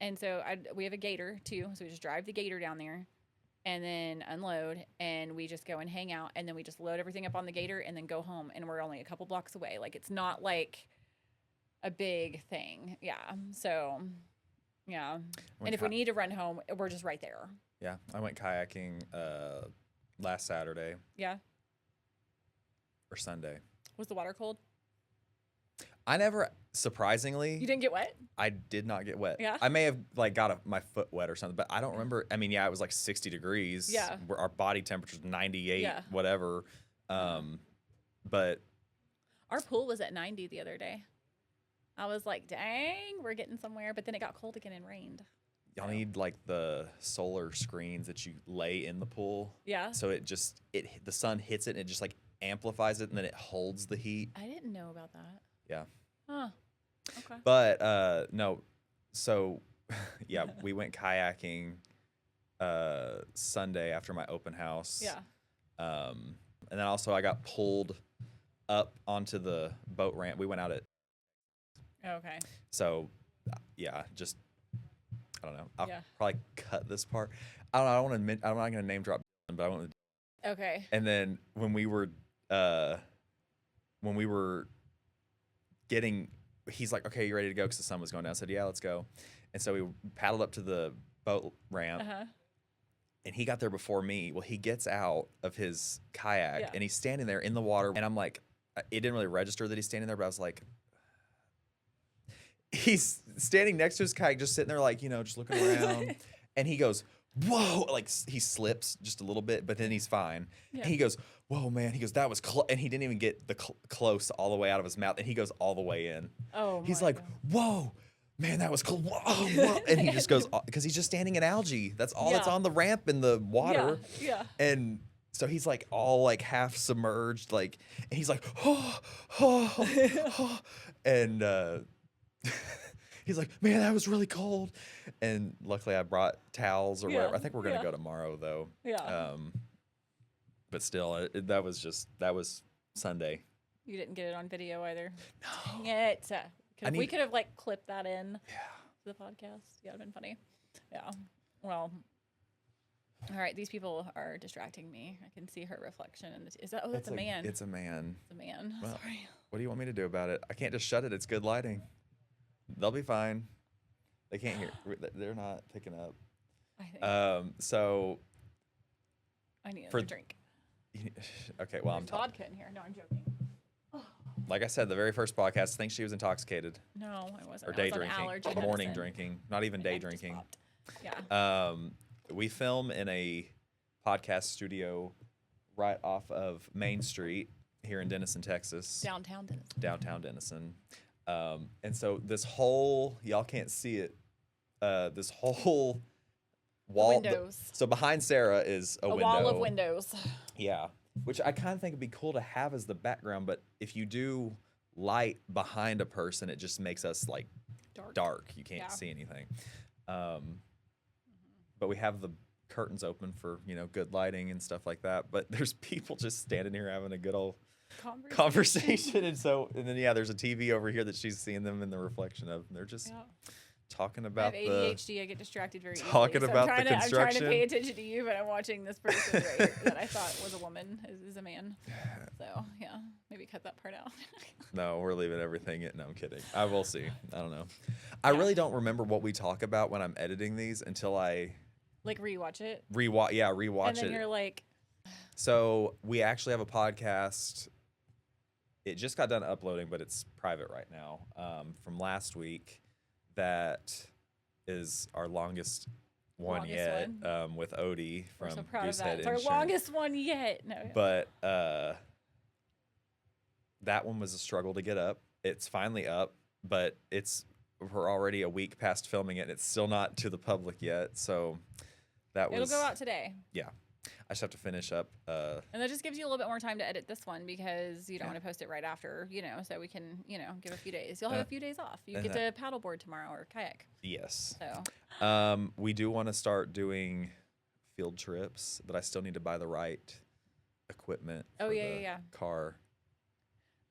Speaker 1: And so we have a gator too. So we just drive the gator down there and then unload, and we just go and hang out, and then we just load everything up on the gator and then go home, and we're only a couple blocks away. Like it's not like a big thing. Yeah. So yeah. And if we need to run home, we're just right there.
Speaker 2: Yeah. I went kayaking last Saturday.
Speaker 1: Yeah.
Speaker 2: Or Sunday.
Speaker 1: Was the water cold?
Speaker 2: I never, surprisingly.
Speaker 1: You didn't get wet?
Speaker 2: I did not get wet.
Speaker 1: Yeah.
Speaker 2: I may have like got my foot wet or something, but I don't remember. I mean, yeah, it was like 60 degrees.
Speaker 1: Yeah.
Speaker 2: Where our body temperature is 98, whatever. But
Speaker 1: our pool was at 90 the other day. I was like, dang, we're getting somewhere. But then it got cold again and rained.
Speaker 2: Y'all need like the solar screens that you lay in the pool.
Speaker 1: Yeah.
Speaker 2: So the sun hits it and it just like amplifies it, and then it holds the heat.
Speaker 1: I didn't know about that.
Speaker 2: Yeah.
Speaker 1: Huh. Okay.
Speaker 2: But no, so yeah, we went kayaking Sunday after my open house.
Speaker 1: Yeah.
Speaker 2: And then also I got pulled up onto the boat ramp. We went out at.
Speaker 1: Okay.
Speaker 2: So yeah, just I don't know. I'll probably cut this part. I don't know. I don't want to admit. I'm not going to name drop, but I want to.
Speaker 1: Okay.
Speaker 2: And then when we were getting, he's like, okay, you ready to go? Because the sun was going down. I said, yeah, let's go. And so we paddled up to the boat ramp, and he got there before me. Well, he gets out of his kayak, and he's standing there in the water. And I'm like, it didn't really register that he's standing there, but I was like, he's standing next to his kayak, just sitting there like, just looking around. And he goes, whoa, like he slips just a little bit, but then he's fine. Yeah. And he goes, whoa, man. He goes, that was close. And he didn't even get the close all the way out of his mouth. And he goes all the way in.
Speaker 1: Oh,
Speaker 2: he's like,
Speaker 1: God.
Speaker 2: Whoa, man, that was cool. Whoa. And he just goes, because he's just standing in algae. That's all that's on the ramp in the water.
Speaker 1: Yeah.
Speaker 2: And so he's like all like half submerged, like, and he's like, and he's like, man, that was really cold. And luckily I brought towels or whatever. I think we're going to go tomorrow though.
Speaker 1: Yeah.
Speaker 2: But still, that was Sunday.
Speaker 1: You didn't get it on video either.
Speaker 2: No.
Speaker 1: Dang it. We could have like clipped that in to the podcast. Yeah, it'd been funny. Yeah. Well, all right. These people are distracting me. I can see her reflection. That's a man.
Speaker 2: It's a man.
Speaker 1: It's a man.
Speaker 2: Well,
Speaker 1: sorry.
Speaker 2: What do you want me to do about it? I can't just shut it. It's good lighting. They'll be fine. They can't hear. They're not picking up.
Speaker 1: I think.
Speaker 2: So.
Speaker 1: I need a drink.
Speaker 2: Okay. Well,
Speaker 1: There's vodka in here. No, I'm joking.
Speaker 2: Like I said, the very first podcast, I think she was intoxicated.
Speaker 1: No, I wasn't.
Speaker 2: Or day drinking. Morning drinking. Not even day drinking.
Speaker 1: Yeah.
Speaker 2: We film in a podcast studio right off of Main Street here in Denison, Texas. Downtown Denison. And so this whole, y'all can't see it, this whole wall.
Speaker 1: Windows.
Speaker 2: So behind Sarah is a window.
Speaker 1: Wall of windows.
Speaker 2: Yeah. Which I kind of think would be cool to have as the background, but if you do light behind a person, it just makes us like dark. You can't see anything. But we have the curtains open for, good lighting and stuff like that. But there's people just standing here having a good old conversation. And then there's a TV over here that she's seeing them in the reflection of. And they're just talking about
Speaker 1: I have ADHD. I get distracted very easily.
Speaker 2: Talking about the construction.
Speaker 1: I'm trying to pay attention to you, but I'm watching this person right here that I thought was a woman is a man. So, yeah, maybe cut that part out.
Speaker 2: No, we're leaving everything in. No, I'm kidding. I will see. I don't know. I really don't remember what we talk about when I'm editing these until I...
Speaker 1: Like rewatch it?
Speaker 2: Rewatch it.
Speaker 1: And then you're like...
Speaker 2: So, we actually have a podcast. It just got done uploading, but it's private right now, from last week. That is our longest one yet. With Odie from
Speaker 1: We're so proud
Speaker 2: Goosehead
Speaker 1: of that. It's our
Speaker 2: Insurance.
Speaker 1: longest one yet. No.
Speaker 2: But that one was a struggle to get up. It's finally up, but we're already a week past filming it, and it's still not to the public yet. So it'll
Speaker 1: go out today.
Speaker 2: Yeah. I just have to finish up.
Speaker 1: And that just gives you a little bit more time to edit this one because you don't want to post it right after, so we can, give a few days. You'll have a few days off. You get to paddleboard tomorrow or kayak.
Speaker 2: Yes.
Speaker 1: So.
Speaker 2: We do want to start doing field trips, but I still need to buy the right equipment for the car.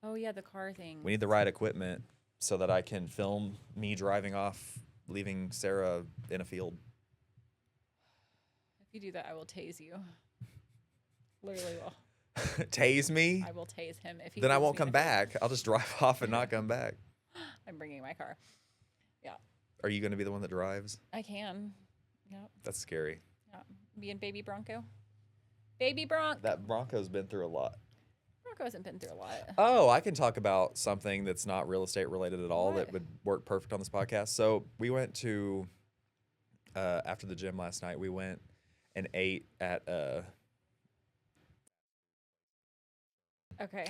Speaker 1: Oh, yeah, the car thing.
Speaker 2: We need the right equipment so that I can film me driving off, leaving Sarah in a field.
Speaker 1: If you do that, I will tase you. Literally will.
Speaker 2: Tase me?
Speaker 1: I will tase him. If he
Speaker 2: then I won't come back. I'll just drive off and not come back.
Speaker 1: I'm bringing my car. Yeah.
Speaker 2: Are you going to be the one that drives?
Speaker 1: I can. Yeah.
Speaker 2: That's scary.
Speaker 1: Yeah. Being baby Bronco. Baby Bronco.
Speaker 2: That Bronco's been through a lot.
Speaker 1: Bronco hasn't been through a lot.
Speaker 2: Oh, I can talk about something that's not real estate related at all that would work perfect on this podcast. So we went to, after the gym last night, we went and ate at
Speaker 1: okay.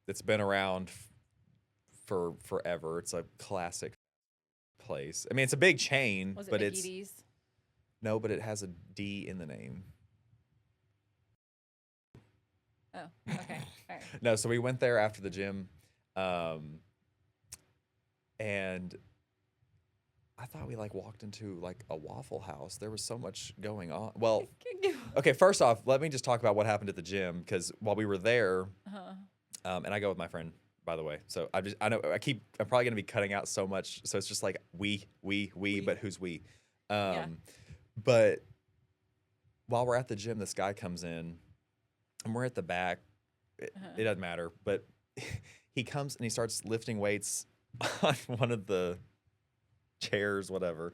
Speaker 2: It's been around for forever. It's a classic place. I mean, it's a big chain, but it's no, but it has a D in the name.
Speaker 1: Oh, okay. All right.
Speaker 2: No, so we went there after the gym, and I thought we walked into a Waffle House. There was so much going on. Well, okay, first off, let me just talk about what happened at the gym, because while we were there, and I go with my friend, by the way. So I know I'm probably going to be cutting out so much. So it's just we, but who's we? But while we're at the gym, this guy comes in and we're at the back. It doesn't matter, but he comes and he starts lifting weights on one of the chairs, whatever,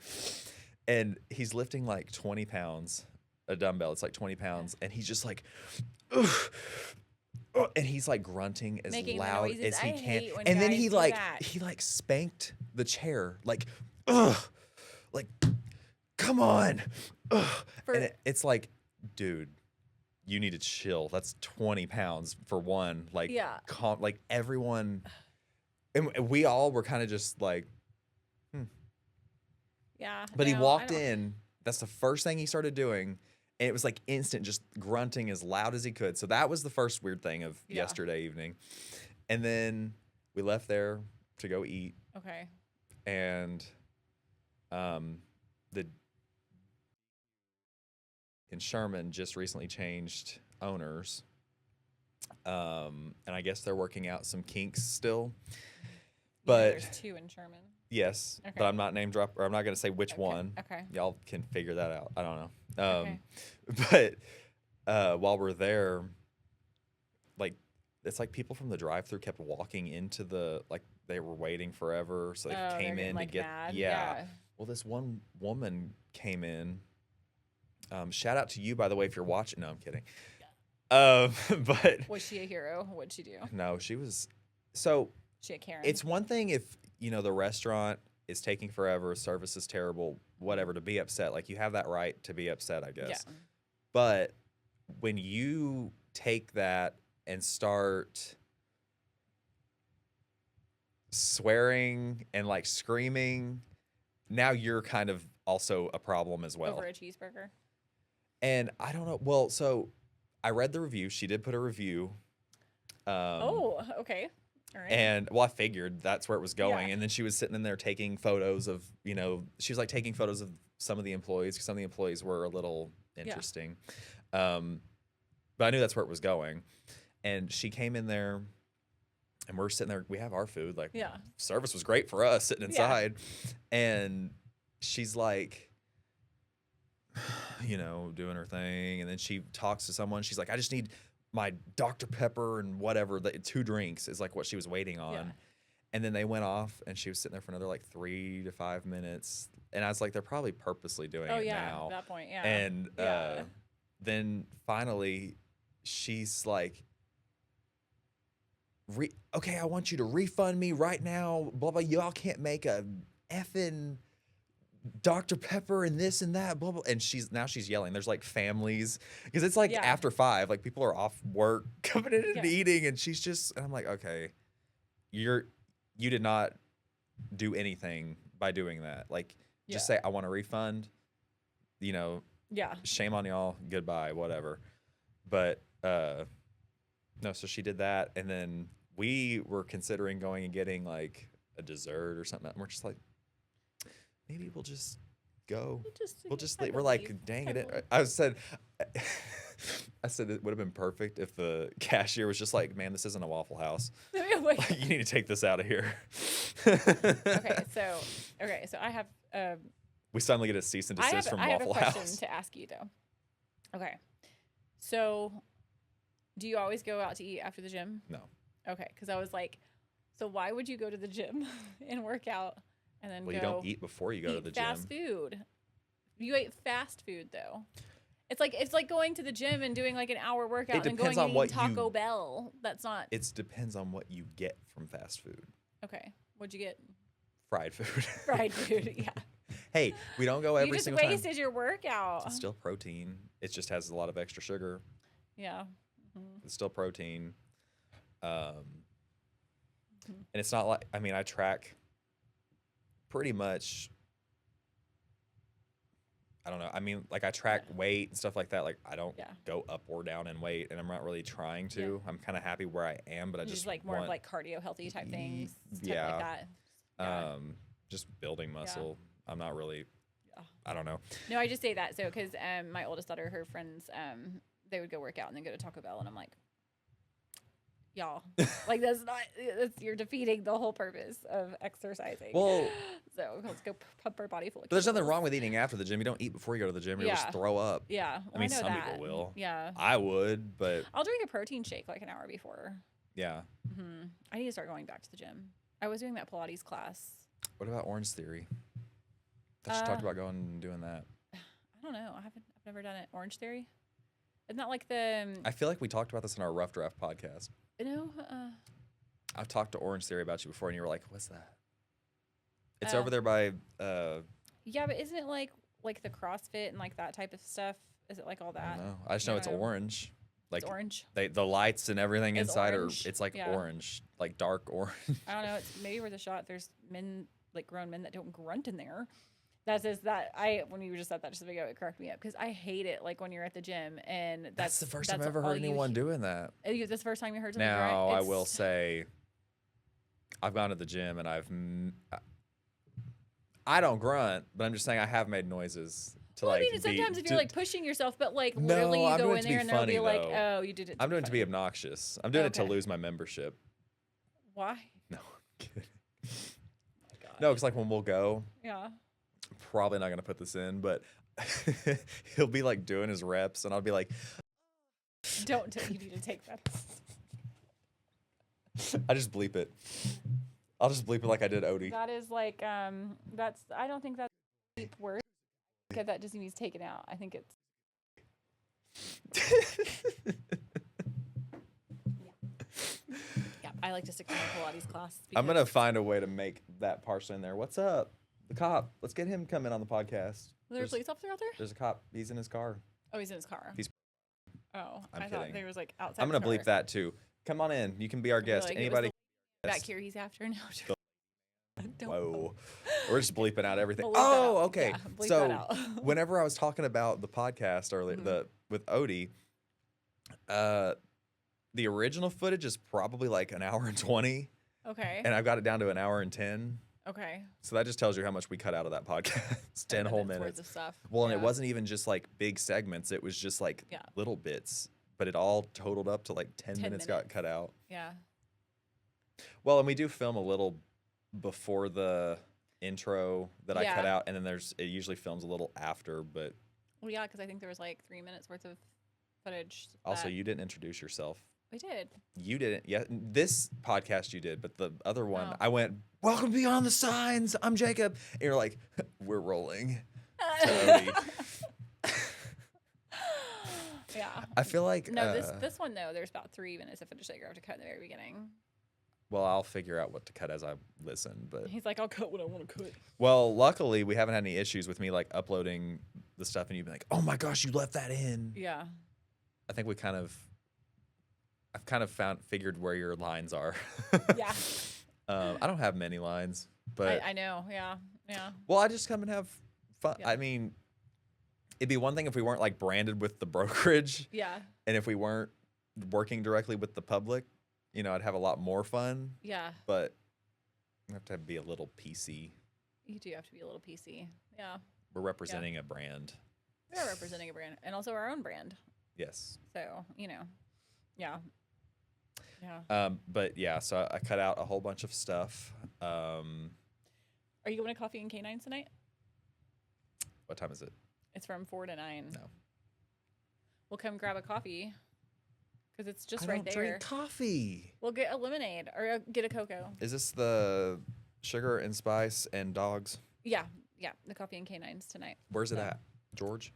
Speaker 2: and he's lifting 20 pounds, a dumbbell. It's 20 pounds, and he's just and he's grunting as
Speaker 1: making
Speaker 2: loud
Speaker 1: noises.
Speaker 2: as he
Speaker 1: I
Speaker 2: can,
Speaker 1: hate when
Speaker 2: and then
Speaker 1: guys
Speaker 2: he
Speaker 1: do that.
Speaker 2: he spanked the chair come on, and it's dude, you need to chill. That's 20 pounds for one. Everyone, and we all were kind of just
Speaker 1: Yeah.
Speaker 2: But he walked in. That's the first thing he started doing. And it was like instant, just grunting as loud as he could. So that was the first weird thing of yesterday evening. And then we left there to go eat.
Speaker 1: Okay.
Speaker 2: And the in Sherman just recently changed owners. And I guess they're working out some kinks still. But
Speaker 1: there's 2 in Sherman.
Speaker 2: Yes, okay. But I'm not name drop, or I'm not going to say which one.
Speaker 1: Okay.
Speaker 2: Y'all can figure that out. I don't know. But while we're there, like, it's like people from the drive-thru kept walking into the, like, they were waiting forever, so they came in to get
Speaker 1: mad.
Speaker 2: Yeah. Well, this one woman came in. Shout out to you, by the way, if you're watching. No, I'm kidding. But
Speaker 1: was she a hero? What'd she do?
Speaker 2: No, she was. So
Speaker 1: she a Karen.
Speaker 2: It's one thing if the restaurant is taking forever, service is terrible, whatever, to be upset. Like, you have that right to be upset, I guess. Yeah. But when you take that and start swearing and like screaming, now you're kind of also a problem as well.
Speaker 1: Over a cheeseburger.
Speaker 2: And I don't know. Well, so I read the review. She did put a review.
Speaker 1: Okay. All right.
Speaker 2: And I figured that's where it was going. And then she was sitting in there taking photos of, she was like taking photos of some of the employees, because some of the employees were a little interesting. But I knew that's where it was going. And she came in there, and we're sitting there. We have our food. Like, service was great for us sitting inside. Yeah. And she's like, doing her thing. And then she talks to someone. She's like, I just need my Dr. Pepper and whatever, 2 drinks is like what she was waiting on. Yeah. And then they went off, and she was sitting there for another like 3 to 5 minutes. And I was like, they're probably purposely doing it now.
Speaker 1: At that point, yeah.
Speaker 2: And then finally she's like, okay, I want you to refund me right now, blah, blah. Y'all can't make a effing Dr. Pepper and this and that, blah, blah. And she's yelling. There's like families, because it's like after 5, like people are off work coming in and eating, and she's just, and I'm like, okay, you did not do anything by doing that. Like, just say, I want a refund, shame on y'all, goodbye, whatever. But no, so she did that, and then we were considering going and getting like a dessert or something. And we're just like, maybe we'll just go. We'll just leave. We're like, dang it. I said it would have been perfect if the cashier was just like, man, this isn't a Waffle House. Like, you need to take this out of here.
Speaker 1: Okay, so I have.
Speaker 2: We suddenly get a cease and desist from Waffle House. I have a question
Speaker 1: to ask you, though. Okay, so do you always go out to eat after the gym?
Speaker 2: No.
Speaker 1: Okay, because I was like, so why would you go to the gym and work out? And then
Speaker 2: you don't eat before you go to the gym.
Speaker 1: Fast food. You ate fast food though. It's like going to the gym and doing like an hour workout and going and eating Taco Bell. That's not.
Speaker 2: It depends on what you get from fast food.
Speaker 1: Okay, what'd you get?
Speaker 2: Fried food.
Speaker 1: Fried food, yeah.
Speaker 2: Hey, we don't go every single time.
Speaker 1: You just wasted your workout.
Speaker 2: It's still protein. It just has a lot of extra sugar.
Speaker 1: Yeah.
Speaker 2: Mm-hmm. It's still protein. And it's not like, I track pretty much, I don't know. I track weight and stuff like that. Like, I don't go up or down in weight, and I'm not really trying to. I'm kind of happy where I am, but I just
Speaker 1: like more of like cardio healthy type things. Like that.
Speaker 2: Just building muscle. I'm not really, I don't know.
Speaker 1: No, I just say that. So, because my oldest daughter, her friends, they would go work out and then go to Taco Bell, and I'm like, y'all, like you're defeating the whole purpose of exercising.
Speaker 2: Well,
Speaker 1: so let's go pump our body full of
Speaker 2: But there's nothing wrong with eating after the gym. You don't eat before you go to the gym. You'll just throw up.
Speaker 1: Yeah.
Speaker 2: Well, some people will.
Speaker 1: Yeah.
Speaker 2: I would, but
Speaker 1: I'll drink a protein shake like an hour before.
Speaker 2: Yeah.
Speaker 1: Mm-hmm. I need to start going back to the gym. I was doing that Pilates class.
Speaker 2: What about Orange Theory? I thought you talked about going and doing that.
Speaker 1: I don't know. I've never done it. Orange Theory? Isn't that like the...
Speaker 2: I feel like we talked about this in our Rough Draft podcast.
Speaker 1: No.
Speaker 2: I've talked to Orange Theory about you before, and you were like, what's that? It's over there by...
Speaker 1: Yeah, but isn't it like the CrossFit and like that type of stuff? Is it like all that?
Speaker 2: No, I just know it's orange. Like,
Speaker 1: it's orange.
Speaker 2: The lights and everything inside
Speaker 1: orange.
Speaker 2: It's like orange, like dark orange.
Speaker 1: I don't know. It's maybe worth a shot. There's men, like grown men, that don't grunt in there. When you just said that just a video, it cracked me up because I hate it. Like when you're at the gym and
Speaker 2: that's the first time I've ever heard anyone doing that.
Speaker 1: That's the first time you heard something.
Speaker 2: Now I will say, I've gone to the gym and I don't grunt, but I'm just saying I have made noises.
Speaker 1: I mean, sometimes if you're like pushing yourself, but like literally you go in there and they'll be like, "Oh, you did it."
Speaker 2: I'm doing it to be obnoxious. I'm doing it to lose my membership.
Speaker 1: Why?
Speaker 2: No, I'm kidding. No, because like when we'll go, probably not gonna put this in, but he'll be like doing his reps, and I'll be like,
Speaker 1: "Don't you need to take that."
Speaker 2: I just bleep it. I'll just bleep it like I did Odie.
Speaker 1: That is like I don't think that's a bleep word. That just needs taken out. I think it's. Yeah, I like to stick to my Pilates class.
Speaker 2: I'm gonna find a way to make that partially in there. What's up? The cop. Let's get him come in on the podcast.
Speaker 1: There's a police officer out there?
Speaker 2: There's a cop. He's in his car.
Speaker 1: Oh, he's in his car. I thought there was like outside.
Speaker 2: I'm gonna bleep that too. Come on in. You can be our guest.
Speaker 1: Like,
Speaker 2: anybody
Speaker 1: back here he's after now.
Speaker 2: Whoa. We're just bleeping out everything. Oh, okay.
Speaker 1: Yeah,
Speaker 2: so whenever I was talking about the podcast earlier, with Odie, the original footage is probably like an hour and 20.
Speaker 1: Okay.
Speaker 2: And I've got it down to an hour and 10.
Speaker 1: Okay.
Speaker 2: So that just tells you how much we cut out of that podcast. 10 whole minutes.
Speaker 1: Worth of stuff.
Speaker 2: Well, and it wasn't even just like big segments. It was just like little bits. But it all totaled up to like 10 minutes got cut out.
Speaker 1: Yeah.
Speaker 2: Well, and we do film a little before the intro that I cut out, and then it usually films a little after, but
Speaker 1: well, yeah, because I think there was like 3 minutes worth of footage.
Speaker 2: Also, you didn't introduce yourself.
Speaker 1: We did.
Speaker 2: You didn't. Yeah, this podcast you did, but the other one, I went, "Welcome to Beyond the Signs. I'm Jacob," and you're like, "We're rolling."
Speaker 1: Yeah.
Speaker 2: I feel like
Speaker 1: this one though, there's about 3 minutes of footage that you're going to cut in the very beginning.
Speaker 2: Well, I'll figure out what to cut as I listen, but
Speaker 1: he's like, I'll cut what I want to cut.
Speaker 2: Well, luckily we haven't had any issues with me like uploading the stuff and you'd be like, "Oh my gosh, you left that in."
Speaker 1: Yeah.
Speaker 2: I think I've kind of figured where your lines are.
Speaker 1: Yeah.
Speaker 2: I don't have many lines, but
Speaker 1: I know. Yeah. Yeah.
Speaker 2: Well, I just come and have fun.
Speaker 1: Yeah.
Speaker 2: I mean, it'd be one thing if we weren't like branded with the brokerage.
Speaker 1: Yeah.
Speaker 2: And if we weren't working directly with the public, I'd have a lot more fun.
Speaker 1: Yeah.
Speaker 2: But you have to be a little PC.
Speaker 1: You do have to be a little PC. Yeah.
Speaker 2: We're representing a brand.
Speaker 1: We are representing a brand and also our own brand.
Speaker 2: Yes.
Speaker 1: So, yeah. Yeah.
Speaker 2: But yeah, so I cut out a whole bunch of stuff.
Speaker 1: Are you going to Coffee and Canines tonight?
Speaker 2: What time is it?
Speaker 1: It's from 4 to 9.
Speaker 2: No.
Speaker 1: We'll come grab a coffee. Because it's just
Speaker 2: I
Speaker 1: right
Speaker 2: don't
Speaker 1: there.
Speaker 2: drink coffee.
Speaker 1: We'll get a lemonade or get a cocoa.
Speaker 2: Is this the sugar and spice and dogs?
Speaker 1: Yeah. The Coffee and Canines tonight.
Speaker 2: Where's it at? George?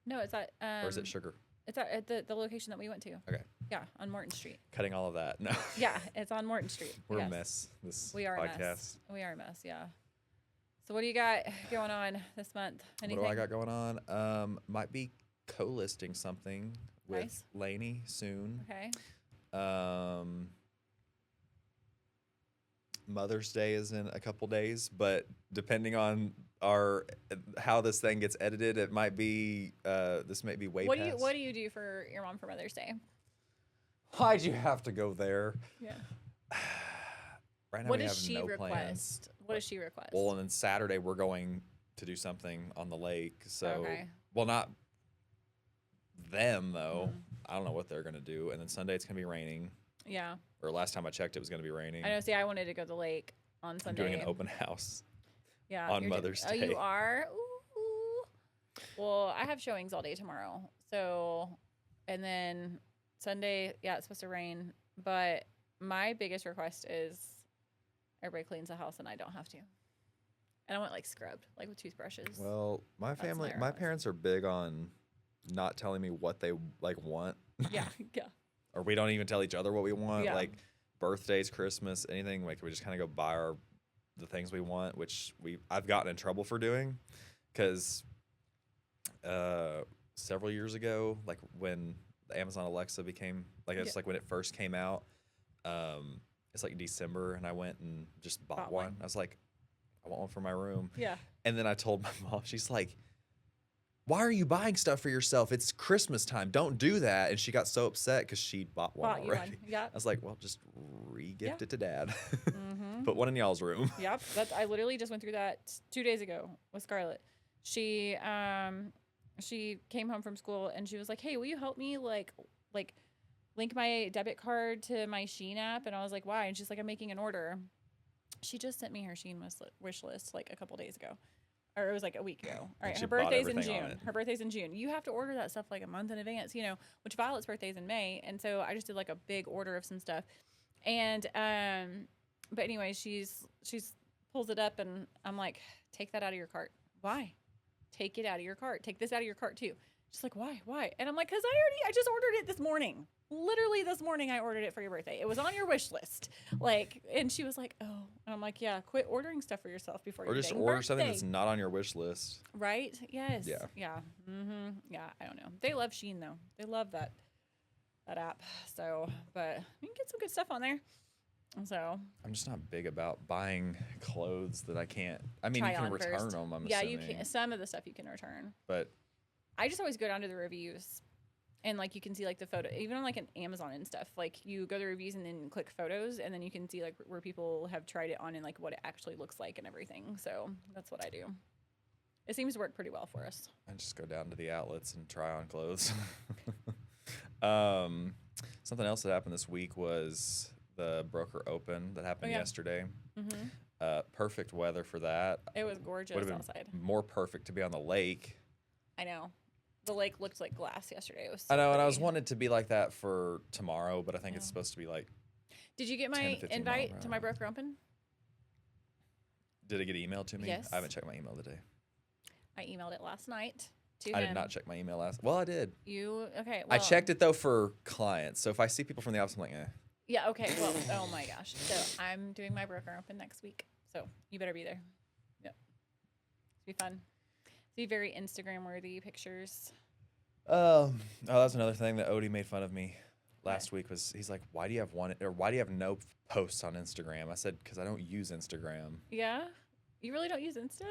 Speaker 1: No, it's at.
Speaker 2: Or is it sugar?
Speaker 1: It's at the location that we went to.
Speaker 2: Okay.
Speaker 1: Yeah, on Morton Street.
Speaker 2: Cutting all of that. No.
Speaker 1: Yeah, it's on Morton Street.
Speaker 2: We're a mess. We
Speaker 1: are
Speaker 2: podcast.
Speaker 1: A mess. We are a mess. Yeah. So what do you got going on this month? Anything?
Speaker 2: What do I got going on? Might be co-listing something with Lainey soon.
Speaker 1: Okay.
Speaker 2: Mother's Day is in a couple days, but depending on how this thing gets edited, it might be this may be way past.
Speaker 1: What do you do for your mom for Mother's Day?
Speaker 2: Why'd you have to go there?
Speaker 1: Yeah.
Speaker 2: Right now
Speaker 1: what
Speaker 2: we
Speaker 1: does
Speaker 2: have
Speaker 1: she
Speaker 2: no
Speaker 1: request?
Speaker 2: plans.
Speaker 1: What does she request?
Speaker 2: Well, and then Saturday we're going to do something on the lake. So, well, not them though. I don't know what they're gonna do. And then Sunday it's gonna be raining.
Speaker 1: Yeah.
Speaker 2: Or last time I checked, it was gonna be raining.
Speaker 1: I know. See, I wanted to go to the lake on Sunday.
Speaker 2: I'm doing an open house.
Speaker 1: Yeah.
Speaker 2: On Mother's Day.
Speaker 1: Oh, you are? Ooh. Well, I have showings all day tomorrow. So, and then Sunday, it's supposed to rain. But my biggest request is everybody cleans the house and I don't have to. And I want like scrubbed, like with toothbrushes.
Speaker 2: Well, my parents are big on not telling me what they like want.
Speaker 1: Yeah.
Speaker 2: Or we don't even tell each other what we want. Yeah. Like birthdays, Christmas, anything. Like we just kind of go buy the things we want, which I've gotten in trouble for doing, because several years ago, like when the Amazon Alexa became it's like when it first came out. It's like December, and I went and just bought one. I was like, I want one for my room.
Speaker 1: Yeah.
Speaker 2: And then I told my mom, she's like, why are you buying stuff for yourself? It's Christmas time. Don't do that. And she got so upset because she bought one already.
Speaker 1: Yep.
Speaker 2: I was like, well, just re-gift it to Dad. Put one in y'all's room.
Speaker 1: Yep. I literally just went through that 2 days ago with Scarlett. She came home from school and she was like, hey, will you help me like link my debit card to my Shein app? And I was like, why? And she's like, I'm making an order. She just sent me her Shein wish list like a couple days ago. Or it was like a week ago. All right, her birthday's in June. Her birthday's in June. You have to order that stuff like a month in advance, which Violet's birthday's in May. And so I just did like a big order of some stuff. And but anyway, she's pulls it up and I'm like, take that out of your cart. Why? Take it out of your cart. Take this out of your cart too. She's like, why? And I'm like, because I just ordered it this morning. Literally this morning I ordered it for your birthday. It was on your wish list. And she was like, oh. And I'm like, yeah, quit ordering stuff for yourself before your
Speaker 2: just order something that's not on your wish list.
Speaker 1: Right? Yes.
Speaker 2: Yeah.
Speaker 1: Yeah. Mm-hmm. Yeah, I don't know. They love Shein though. They love that app. So, but you can get some good stuff on there. So
Speaker 2: I'm just not big about buying clothes that I can't. I mean, you can return them. I'm assuming.
Speaker 1: You can. Some of the stuff you can return.
Speaker 2: But
Speaker 1: I just always go down to the reviews, and like you can see like the photo, even on like an Amazon and stuff. Like you go to the reviews and then click photos, and then you can see like where people have tried it on and like what it actually looks like and everything. So that's what I do. It seems to work pretty well for us.
Speaker 2: I just go down to the outlets and try on clothes. Something else that happened this week was the Broker Open that happened yesterday. Mm-hmm. Perfect weather for that.
Speaker 1: It was gorgeous outside.
Speaker 2: More perfect to be on the lake.
Speaker 1: I know. The lake looked like glass yesterday. It was
Speaker 2: so I know, pretty. And I was wanted to be like that for tomorrow, but I think it's supposed to be like.
Speaker 1: Did you get my invite to my Broker Open?
Speaker 2: Did it get emailed to me?
Speaker 1: Yes.
Speaker 2: I haven't checked my email today.
Speaker 1: I emailed it last night.
Speaker 2: I did not check my email last. Well, I did.
Speaker 1: Okay. Well,
Speaker 2: I checked it though for clients. So if I see people from the office, I'm like, eh.
Speaker 1: Yeah. Okay. Well. Oh my gosh. So I'm doing my Broker Open next week. So you better be there. Yep. It'll be fun. It'll be very Instagram worthy pictures.
Speaker 2: Oh, that's another thing that Odie made fun of me last week. Was he's like, why do you have no posts on Instagram? I said, because I don't use Instagram.
Speaker 1: Yeah. You really don't use Insta?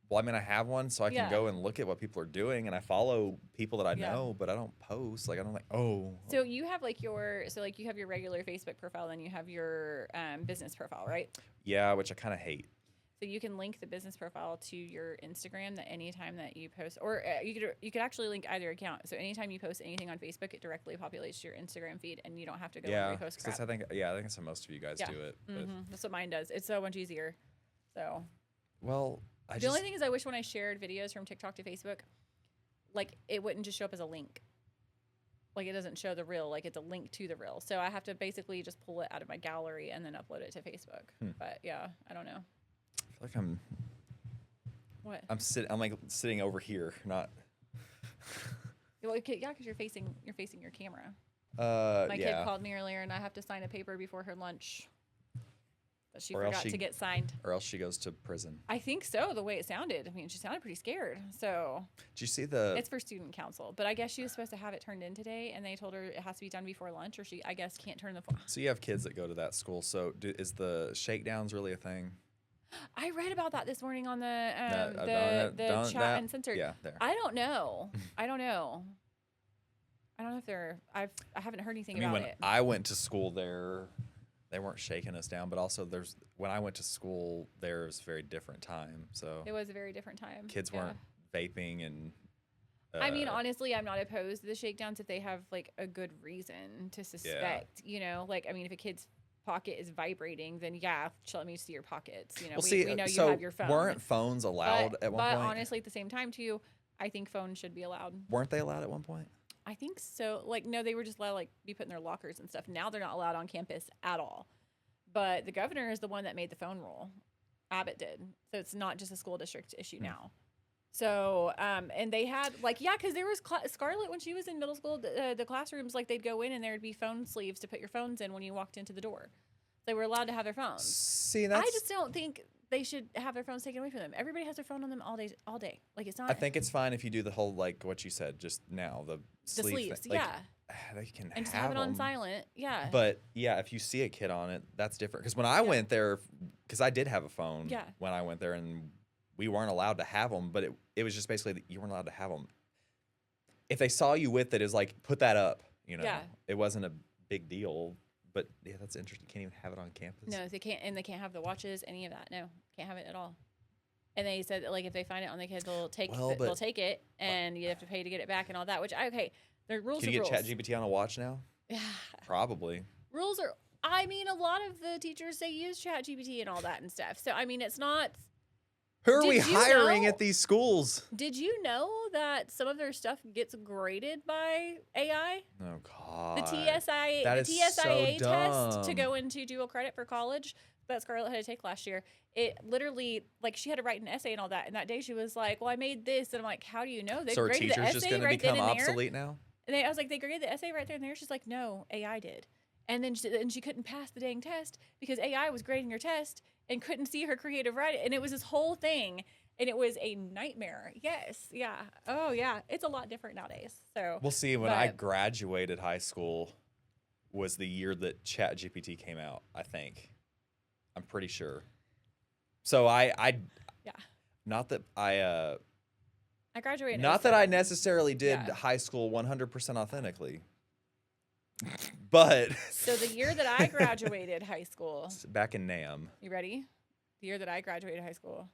Speaker 2: Well, I mean, I have one, so I can go and look at what people are doing, and I follow people that I know, but I don't post. Like, I don't
Speaker 1: So you have you have your regular Facebook profile, then you have your business profile, right?
Speaker 2: Yeah, which I kind of hate.
Speaker 1: So you can link the business profile to your Instagram that anytime that you post, or you could actually link either account. So anytime you post anything on Facebook, it directly populates your Instagram feed, and you don't have to go and repost crap.
Speaker 2: I think that's how most of you guys do it.
Speaker 1: Mm-hmm. That's what mine does. It's so much easier. So.
Speaker 2: Well.
Speaker 1: The only thing is I wish when I shared videos from TikTok to Facebook, like it wouldn't just show up as a link. Like it doesn't show the reel, like it's a link to the reel. So I have to basically just pull it out of my gallery and then upload it to Facebook. But yeah, I don't know.
Speaker 2: I feel like I'm.
Speaker 1: What?
Speaker 2: I'm like sitting over here, not.
Speaker 1: Well, yeah, because you're facing your camera. My kid called me earlier, and I have to sign a paper before her lunch. That she forgot to get signed.
Speaker 2: Or else she goes to prison.
Speaker 1: I think so, the way it sounded. I mean, she sounded pretty scared. So.
Speaker 2: Did you see the...
Speaker 1: It's for student council. But I guess she was supposed to have it turned in today, and they told her it has to be done before lunch, or she, I guess, can't turn the phone.
Speaker 2: So you have kids that go to that school. So is the shakedowns really a thing?
Speaker 1: I read about that this morning on the Chat Uncensored.
Speaker 2: Yeah, there.
Speaker 1: I don't know. I don't know if they're... I haven't heard anything about it.
Speaker 2: When I went to school there... They weren't shaking us down, but also when I went to school, there's a very different time. So
Speaker 1: it was a very different time.
Speaker 2: Kids weren't vaping and.
Speaker 1: I mean, honestly, I'm not opposed to the shakedowns if they have like a good reason to suspect. Like I mean, if a kid's pocket is vibrating, then let me see your pockets. We know you have your phone.
Speaker 2: Weren't phones allowed at one point?
Speaker 1: But honestly, at the same time, too, I think phones should be allowed.
Speaker 2: Weren't they allowed at one point?
Speaker 1: I think so. Like, no, they were just allowed be put in their lockers and stuff. Now they're not allowed on campus at all. But the governor is the one that made the phone rule. Abbott did. So it's not just a school district issue now. So, and they had because there was Scarlett when she was in middle school, the classrooms, they'd go in and there'd be phone sleeves to put your phones in when you walked into the door. They were allowed to have their phones.
Speaker 2: See,
Speaker 1: I just don't think they should have their phones taken away from them. Everybody has their phone on them all day. Like it's not.
Speaker 2: I think it's fine if you do the whole what you said just now, the sleeves thing. They can
Speaker 1: and just have it on silent. Yeah.
Speaker 2: But yeah, if you see a kid on it, that's different. Because when I went there, because I did have a phone when I went there, and we weren't allowed to have them, but it was just basically that you weren't allowed to have them. If they saw you with it, it's like, put that up, you know.
Speaker 1: Yeah.
Speaker 2: It wasn't a big deal, but yeah, that's interesting. You can't even have it on campus.
Speaker 1: No, they can't, and they can't have the watches, any of that. No, can't have it at all. And they said that, like, if they find it on the kids, they'll take it, and you have to pay to get it back and all that. Which the rules.
Speaker 2: Can
Speaker 1: you
Speaker 2: get ChatGPT on a watch now?
Speaker 1: Yeah.
Speaker 2: Probably.
Speaker 1: Rules are. I mean, a lot of the teachers they use ChatGPT and all that and stuff. So I mean, it's not.
Speaker 2: Who are we hiring at these schools?
Speaker 1: Did you know that some of their stuff gets graded by AI?
Speaker 2: Oh God.
Speaker 1: The TSIA test to go into dual credit for college that Scarlett had to take last year. It literally, like, she had to write an essay and all that. And that day she was like, "Well, I made this," and I'm like, "How do you know?" They
Speaker 2: so
Speaker 1: graded the essay
Speaker 2: just going
Speaker 1: right
Speaker 2: to become
Speaker 1: then and
Speaker 2: obsolete
Speaker 1: there.
Speaker 2: now?
Speaker 1: And I was like, "They graded the essay right there and there." She's like, "No, AI did." And then she couldn't pass the dang test because AI was grading her test and couldn't see her creative writing. And it was this whole thing. And it was a nightmare. Yes. Yeah. Oh, yeah. It's a lot different nowadays. So
Speaker 2: we'll see. When I graduated high school was the year that ChatGPT came out, I think. I'm pretty sure. So I not that I
Speaker 1: graduated.
Speaker 2: Not that I necessarily did high school 100% authentically. But
Speaker 1: so the year that I graduated high school,
Speaker 2: back in NAM.
Speaker 1: You ready? The year that I graduated high school,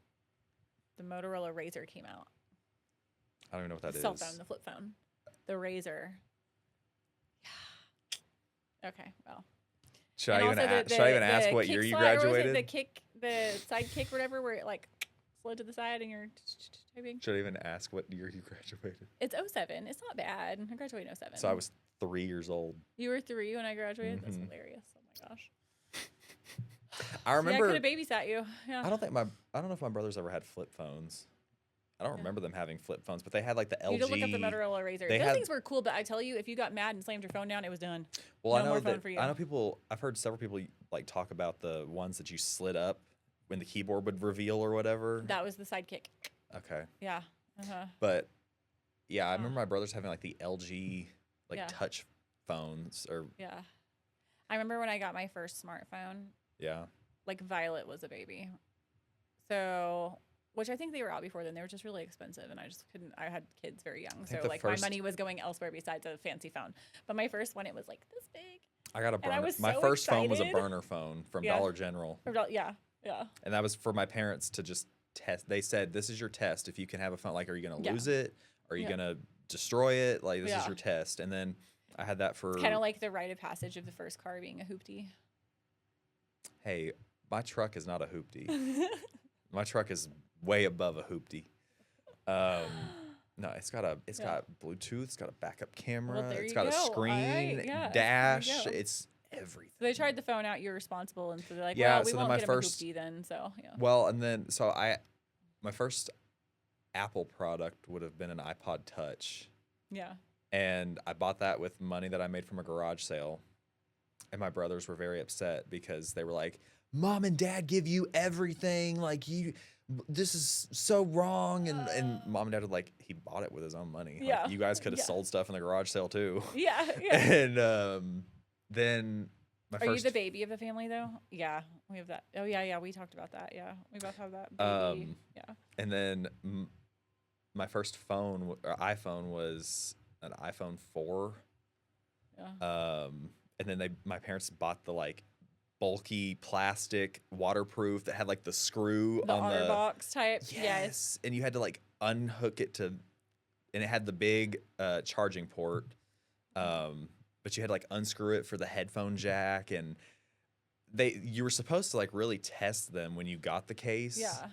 Speaker 1: the Motorola Razr came out.
Speaker 2: I don't even know what that is.
Speaker 1: Cell phone, the flip phone, the Razr. Yeah. Okay. Well.
Speaker 2: Should I even ask what year you graduated?
Speaker 1: The side kick, whatever, where it like slid to the side and you're typing.
Speaker 2: Should I even ask what year you graduated?
Speaker 1: It's 07. It's not bad. I graduated in 07.
Speaker 2: So I was 3 years old.
Speaker 1: You were 3 when I graduated? That's hilarious. Oh my gosh.
Speaker 2: I remember.
Speaker 1: I could have babysat you. Yeah.
Speaker 2: I don't know if my brothers ever had flip phones. I don't remember them having flip phones, but they had like the LG.
Speaker 1: You could look up the Motorola Razr. Those things were cool, but I tell you, if you got mad and slammed your phone down, it was done.
Speaker 2: Well, no I know people. I've heard several people like talk about the ones that you slid up when the keyboard would reveal or whatever.
Speaker 1: That was the Sidekick.
Speaker 2: Okay.
Speaker 1: Yeah. Uh-huh.
Speaker 2: But yeah, I remember my brothers having like the LG touch phones or.
Speaker 1: Yeah. I remember when I got my first smartphone.
Speaker 2: Yeah.
Speaker 1: Like Violet was a baby. So, which I think they were out before then. They were just really expensive and I just couldn't, I had kids very young. So like my money was going elsewhere besides a fancy phone. But my first one, it was like this big.
Speaker 2: I got a burner. My first phone was a burner phone from Dollar General.
Speaker 1: Yeah. Yeah.
Speaker 2: And that was for my parents to just test. They said, "This is your test. If you can have a phone, like, are you going to lose it? Are you going to destroy it? Like, this is your test." And then I had that for.
Speaker 1: It's kind of like the rite of passage of the first car being a hoopty.
Speaker 2: Hey, my truck is not a hoopty. My truck is way above a hoopty. No, it's got Bluetooth. It's got a backup camera.
Speaker 1: Well,
Speaker 2: it's got a screen, dash. It's everything.
Speaker 1: So they tried the phone out. You're responsible, and so they're like, "Well, we won't get him a hoopty then." So yeah.
Speaker 2: Well, and then my first Apple product would have been an iPod Touch.
Speaker 1: Yeah.
Speaker 2: And I bought that with money that I made from a garage sale, and my brothers were very upset because they were like, "Mom and Dad give you everything. Like this is so wrong." And Mom and Dad were like, he bought it with his own money.
Speaker 1: Yeah.
Speaker 2: Like, you guys could have sold stuff in the garage sale too.
Speaker 1: Yeah.
Speaker 2: And then
Speaker 1: Are you the baby of the family though? Yeah, we have that. Oh yeah, we talked about that. Yeah, we both have that baby. Yeah.
Speaker 2: And then my first phone or iPhone was an iPhone 4.
Speaker 1: Yeah.
Speaker 2: And then my parents bought the like bulky plastic waterproof that had like the screw on the
Speaker 1: box type.
Speaker 2: Yes. And you had to like unhook it and it had the big charging port. But you had to like unscrew it for the headphone jack, and you were supposed to like really test them when you got the case.
Speaker 1: Yeah.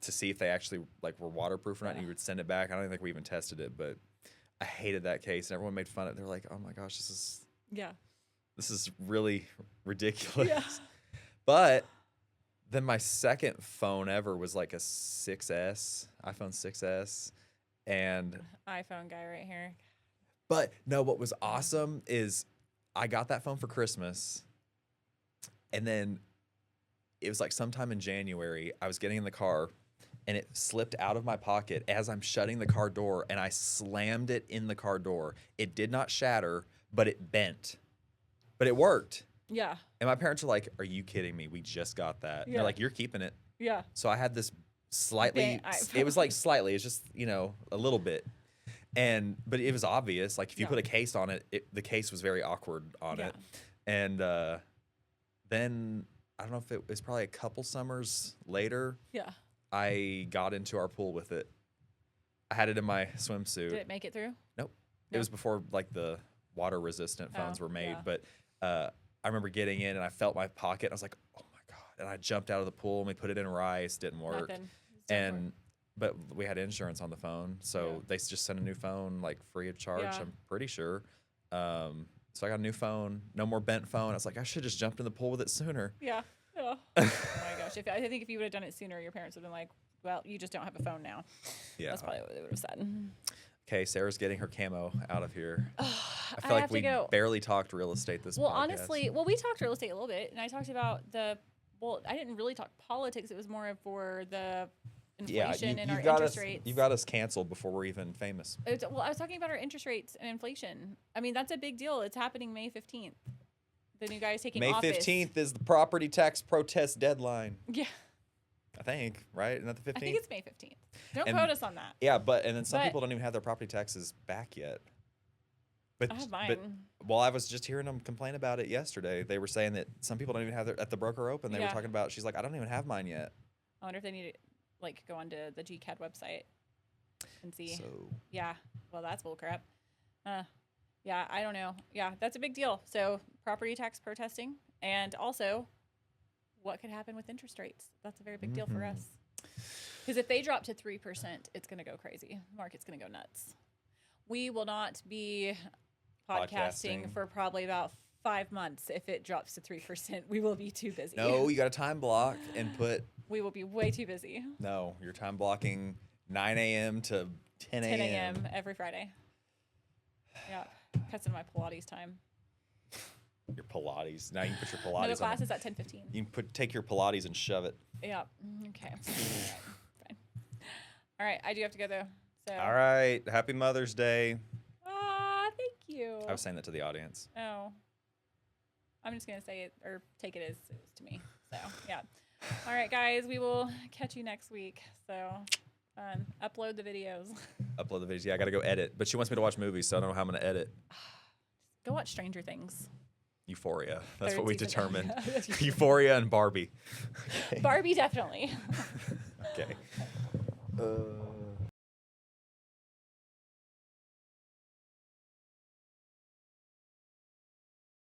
Speaker 2: To see if they actually like were waterproof or not, and you would send it back. I don't think we even tested it, but I hated that case, and everyone made fun of it. They're like, "Oh my gosh, this is really ridiculous." Yeah. But then my second phone ever was like a 6S, iPhone 6S, and
Speaker 1: iPhone guy right here.
Speaker 2: But no, what was awesome is I got that phone for Christmas, and then it was like sometime in January, I was getting in the car, and it slipped out of my pocket as I'm shutting the car door, and I slammed it in the car door. It did not shatter, but it bent. But it worked.
Speaker 1: Yeah.
Speaker 2: And my parents were like, "Are you kidding me? We just got that." Yeah. They're like, "You're keeping it."
Speaker 1: Yeah.
Speaker 2: So I had this slightly, it was like slightly, it's just, you know, a little bit. But it was obvious. Like if you put a case on it, the case was very awkward on it. And then I don't know if it was probably a couple summers later.
Speaker 1: Yeah.
Speaker 2: I got into our pool with it. I had it in my swimsuit.
Speaker 1: Did it make it through?
Speaker 2: Nope. It was before like the water resistant phones were made. But I remember getting in and I felt my pocket. And I was like, oh my God. And I jumped out of the pool and we put it in rice. Didn't work. But we had insurance on the phone. So they just sent a new phone like free of charge, I'm pretty sure. So I got a new phone, no more bent phone. I was like, I should have just jumped in the pool with it sooner.
Speaker 1: Yeah. Oh my gosh. I think if you would have done it sooner, your parents would have been like, well, you just don't have a phone now. Yeah. That's probably what they would have said.
Speaker 2: Okay, Sarah's getting her camo out of here. I feel like we barely talked real estate this podcast.
Speaker 1: Honestly, we talked real estate a little bit, and I talked about I didn't really talk politics. It was more for the inflation and our interest rates.
Speaker 2: You got us canceled before we're even famous.
Speaker 1: I was talking about our interest rates and inflation. I mean, that's a big deal. It's happening May 15th. The new guy is taking office.
Speaker 2: May 15th is the property tax protest deadline.
Speaker 1: Yeah.
Speaker 2: I think, right? Isn't that the 15th?
Speaker 1: I think it's May 15th. Don't quote us on that.
Speaker 2: Yeah, and then some people don't even have their property taxes back yet.
Speaker 1: I have mine.
Speaker 2: I was just hearing them complain about it yesterday. They were saying that some people don't even have at the broker open. They were talking about, she's like, I don't even have mine yet.
Speaker 1: I wonder if they need to go onto the GCAD website and see.
Speaker 2: So.
Speaker 1: Yeah. Well, that's bullcrap. Yeah, I don't know. Yeah, that's a big deal. So property tax protesting, and also what could happen with interest rates. That's a very big deal for us. Because if they drop to 3%, it's going to go crazy. The market's going to go nuts. We will not be podcasting for probably about 5 months. If it drops to 3%, we will be too busy.
Speaker 2: No, you got a time block and put.
Speaker 1: We will be way too busy.
Speaker 2: No, you're time blocking 9 a.m. to 10 a.m.
Speaker 1: 10 a.m. every Friday. Yeah, cuts into my Pilates time.
Speaker 2: Your Pilates. Now you can put your Pilates.
Speaker 1: No, the class is at 10:15.
Speaker 2: You can take your Pilates and shove it.
Speaker 1: Yeah. Okay. Fine. All right. I do have to go though. So.
Speaker 2: All right. Happy Mother's Day.
Speaker 1: Thank you.
Speaker 2: I was saying that to the audience.
Speaker 1: Oh. I'm just gonna say it or take it as it was to me. So yeah. All right, guys. We will catch you next week. So. Upload the videos.
Speaker 2: Upload the videos. Yeah, I got to go edit. But she wants me to watch movies, so I don't know how I'm going to edit.
Speaker 1: Go watch Stranger Things.
Speaker 2: Euphoria. That's what we determined. Euphoria and Barbie.
Speaker 1: Okay. Barbie, definitely.
Speaker 2: Okay.